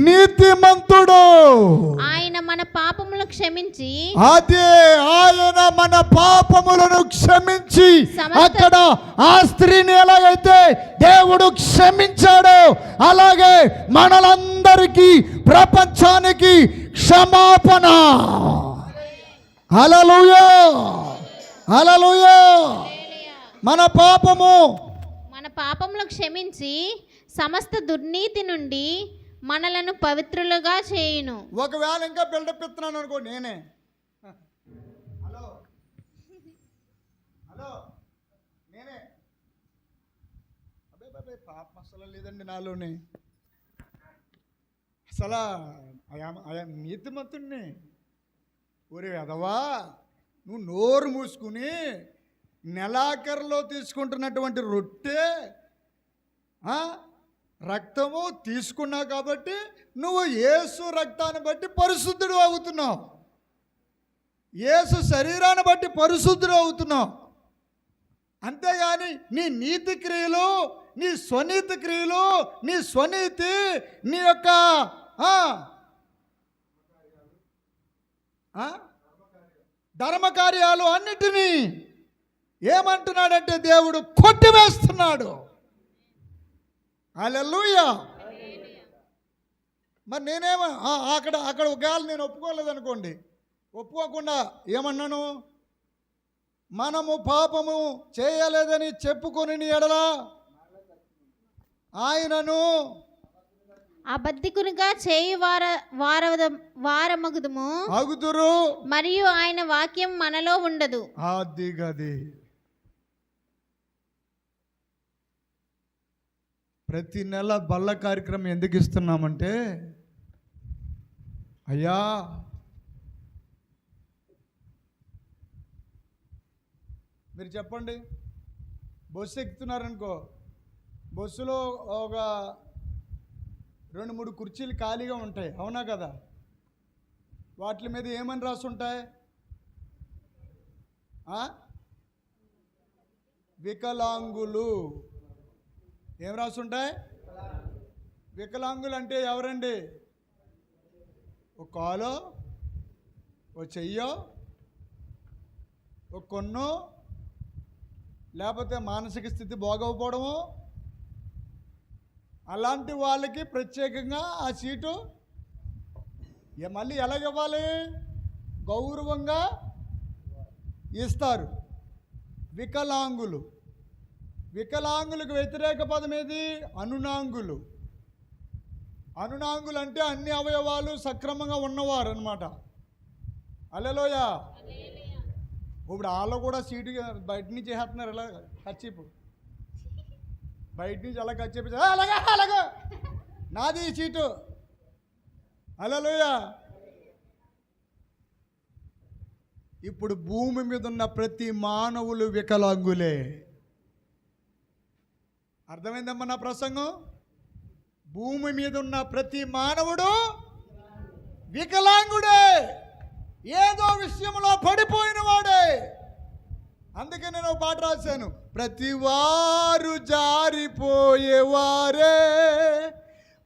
నీతిమంతుడు ఆయన మన పాపములను క్షమించి, అదే ఆయన మన పాపములను క్షమించి, అక్కడ ఆ స్త్రీని ఎలాగైతే దేవుడు క్షమించాడు, అలాగే మనలందరికీ, ప్రపంచానికి క్షమాపణ. హల్లెలూయా హల్లెలూయా. మన పాపములను క్షమించి సమస్త దుర్నీతి నుండి మనలను పవిత్రులుగా చేయును. ఒకవేళ ఇంకా బిల్డప్ ఇస్తున్నాను అనుకో, నేనే నేనే పాపం అసలు లేదండి నాలోనే, అసలు ఆయా నీతిమంతుణ్ణి. ఒరే అదవా, నువ్వు నోరు మూసుకుని నెలాఖరులో తీసుకుంటున్నటువంటి రొట్టె రక్తము తీసుకున్నావు కాబట్టి నువ్వు యేసు రక్తాన్ని బట్టి పరిశుద్ధుడు అవుతున్నావు, యేసు శరీరాన్ని బట్టి పరిశుద్ధుడు అవుతున్నావు. అంతేగాని నీ నీతి క్రియలు, నీ స్వనీతి క్రియలు, నీ స్వనీతి, నీ యొక్క ధర్మకార్యాలు అన్నిటినీ ఏమంటున్నాడంటే దేవుడు కొట్టివేస్తున్నాడు. హల్లెలూయా. మరి నేనేమో అక్కడ ఒకవేళ నేను ఒప్పుకోలేదనుకోండి, ఒప్పుకోకుండా ఏమన్నాను, మనము పాపము చేయలేదని చెప్పుకొని ఎడల ఆయనను అబద్ధికునిగా చేయు వారమగుదుము అగుదురు, మరియు ఆయన వాక్యం మనలో ఉండదు. అది గది. ప్రతి నెల బల్ల కార్యక్రమం ఎందుకు ఇస్తున్నామంటే, అయ్యా మీరు చెప్పండి, బస్సు ఎక్కుతున్నారనుకో, బస్సులో ఒక 2-3 కుర్చీలు ఖాళీగా ఉంటాయి, అవునా కదా? వాటి మీద ఏమని రాసి ఉంటాయి? వికలాంగులు. ఏం రాసి ఉంటాయి? వికలాంగులు అంటే ఎవరండి? ఒక కాలో, ఒక చెయ్యో, ఒక కొన్నో, లేకపోతే మానసిక స్థితి బాగోకపోవడము, అలాంటి వాళ్ళకి ప్రత్యేకంగా ఆ సీటు మళ్ళీ ఎలాగివ్వాలి? గౌరవంగా ఇస్తారు. వికలాంగులు. వికలాంగులకు వ్యతిరేక పదం ఏది? అనునాంగులు. అనునాంగులు అంటే అన్ని అవయవాలు సక్రమంగా ఉన్నవారు అన్నమాట. హల్లెలూయా. ఇప్పుడు వాళ్ళు కూడా సీటు బయట నుంచి వేస్తున్నారు, ఇలా ఖర్చీపు బయట నుంచి అలా కట్ చెప్పి అలాగా అలాగా నాది ఈ సీటు. హల్లెలూయా. ఇప్పుడు భూమి మీద ఉన్న ప్రతి మానవులు వికలాంగులే. అర్థమైందమ్మా నా ప్రసంగం? భూమి మీద ఉన్న ప్రతి మానవుడు వికలాంగుడే, ఏదో విషయంలో పడిపోయిన వాడే. అందుకే నేను పాట రాశాను, ప్రతి వారు జారిపోయేవారే,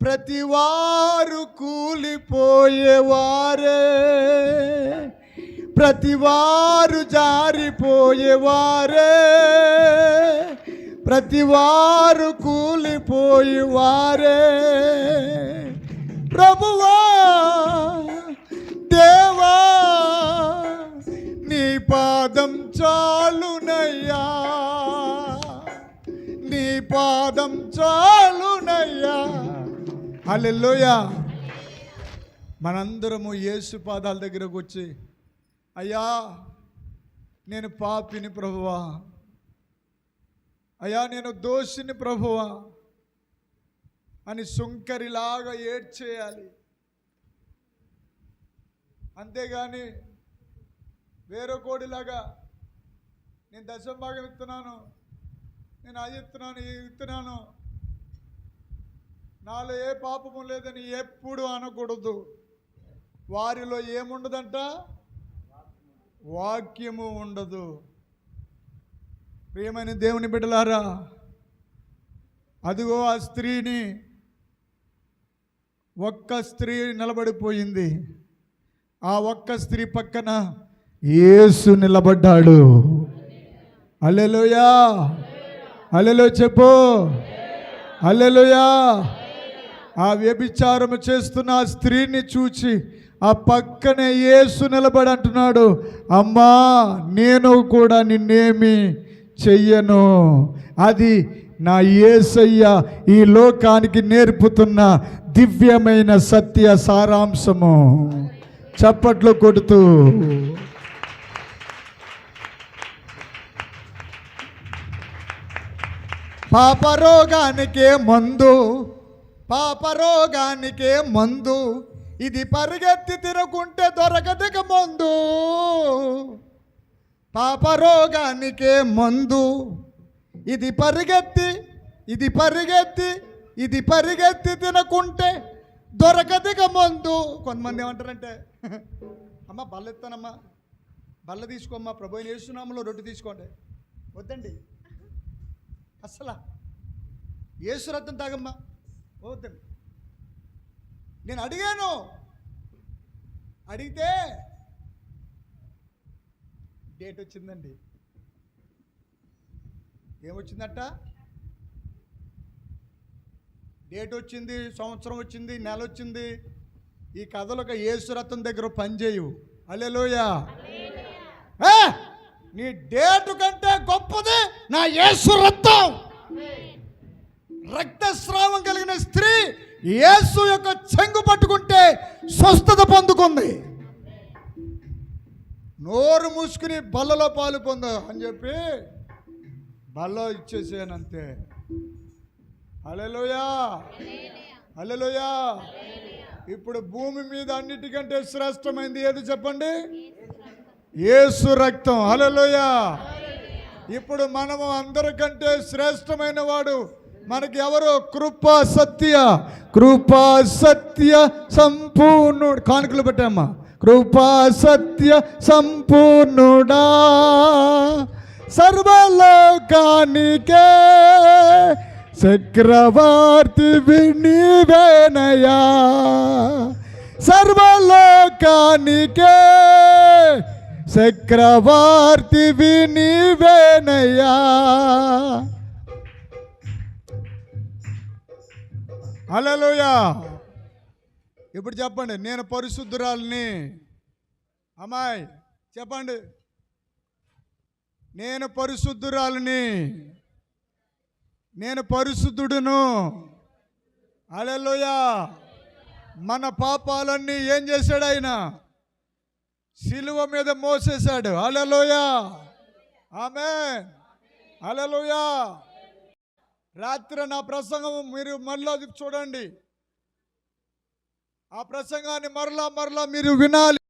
ప్రతి వారు కూలిపోయేవారే, ప్రతి వారు జారిపోయేవారే, ప్రతి వారు కూలిపోయేవారే. ప్రభువా దేవా నీ పాదం చాలునయ్యా, నీ పాదం చాలునయ్యా. హల్లెలూయా. మనందరము యేసు పాదాల దగ్గరకు వచ్చి, అయ్యా నేను పాపిని ప్రభువా, అయ్యా నేను దోషిని ప్రభువా అని సుంకరిలాగా ఏడ్చేయాలి. అంతేగాని వేరే కోడిలాగా నేను దశంభాగం ఇస్తున్నాను, నేను అది ఇస్తున్నాను, ఇది ఇస్తున్నాను, నాలో ఏ పాపము లేదని ఎప్పుడు అనకూడదు. వారిలో ఏముండదంట? వాక్యము ఉండదు. ప్రియమైన దేవుని బిడ్డలారా, అదిగో ఆ స్త్రీని, ఒక్క స్త్రీ నిలబడిపోయింది. ఆ ఒక్క స్త్రీ పక్కన యేసు నిలబడ్డాడు. హల్లెలూయా. హల్లెలూయా చెప్పు. హల్లెలూయా. ఆ వ్యభిచారము చేస్తున్న ఆ స్త్రీని చూచి ఆ పక్కనే యేసు నిలబడి అంటున్నాడు, అమ్మా నేను కూడా నిన్నేమి చెయ్యను. అది నా యేసయ్య ఈ లోకానికి నేర్పుతున్న దివ్యమైన సత్య సారాంశము. చప్పట్లు కొడుతూ పాపరోగానికే మందు, పాపరోగానికే మందు, ఇది పరిగెత్తి తిరుగుంటే దొరకదిక మందు. పాపరోగానికే మందు, ఇది పరిగెత్తి తినకుంటే దొరకదిక మందు. కొంతమంది ఏమంటారంటే, అమ్మ బల్ల ఎత్తానమ్మా, బల్ల తీసుకోమ్మా, ప్రభు అయిన యేసు నామములో రొట్టె తీసుకోండి. వద్దండి అస్సలా, యేసు రక్తం తాగమ్మా, వద్దండి. నేను అడిగాను, అడిగితే డేట్ వచ్చిందండి. ఏమొచ్చిందట? డేట్ వచ్చింది, సంవత్సరం వచ్చింది, నెల వచ్చింది. ఈ కథలకు యేసు రక్తం దగ్గర పనిచేయు. హల్లెలూయా. నీ డేటు కంటే గొప్పది నా యేసు రక్తం. రక్తస్రావం కలిగిన స్త్రీ యేసు యొక్క చెంగు పట్టుకుంటే స్వస్థత పొందుకుంది. నోరు మూసుకుని బల్లలో పాలు పొందు అని చెప్పి బల్ల ఇచ్చేసానంతే. హల్లెలూయా. హల్లెలూయా. ఇప్పుడు భూమి మీద అన్నిటికంటే శ్రేష్టమైంది ఏది చెప్పండి? యేసు రక్తం. హల్లెలూయా. ఇప్పుడు మనము అందరికంటే శ్రేష్టమైన వాడు మనకి ఎవరు? కృపా సత్య సంపూర్ణుడు. కానుకలు పెట్టామ్మా. కృపా సత్య సంపూర్ణుడా, సర్వలోకానికే చక్రవర్తి నీవేనయ్యా, సర్వలోకానికే చక్రవర్తి నీవేనయ్యా. హల్లెలూయా. ఇప్పుడు చెప్పండి, నేను పరిశుద్ధురాలిని. అమ్మాయి చెప్పండి, నేను పరిశుద్ధురాలిని, నేను పరిశుద్ధుడును. హల్లెలూయా. మన పాపాలన్నీ ఏం చేశాడు ఆయన? సిలువ మీద మోసేశాడు. హల్లెలూయా. ఆమేన్. హల్లెలూయా. రాత్రి నా ప్రసంగం మీరు మరలా చూడండి. ఆ ప్రసంగాన్ని మరలా మీరు వినాలి.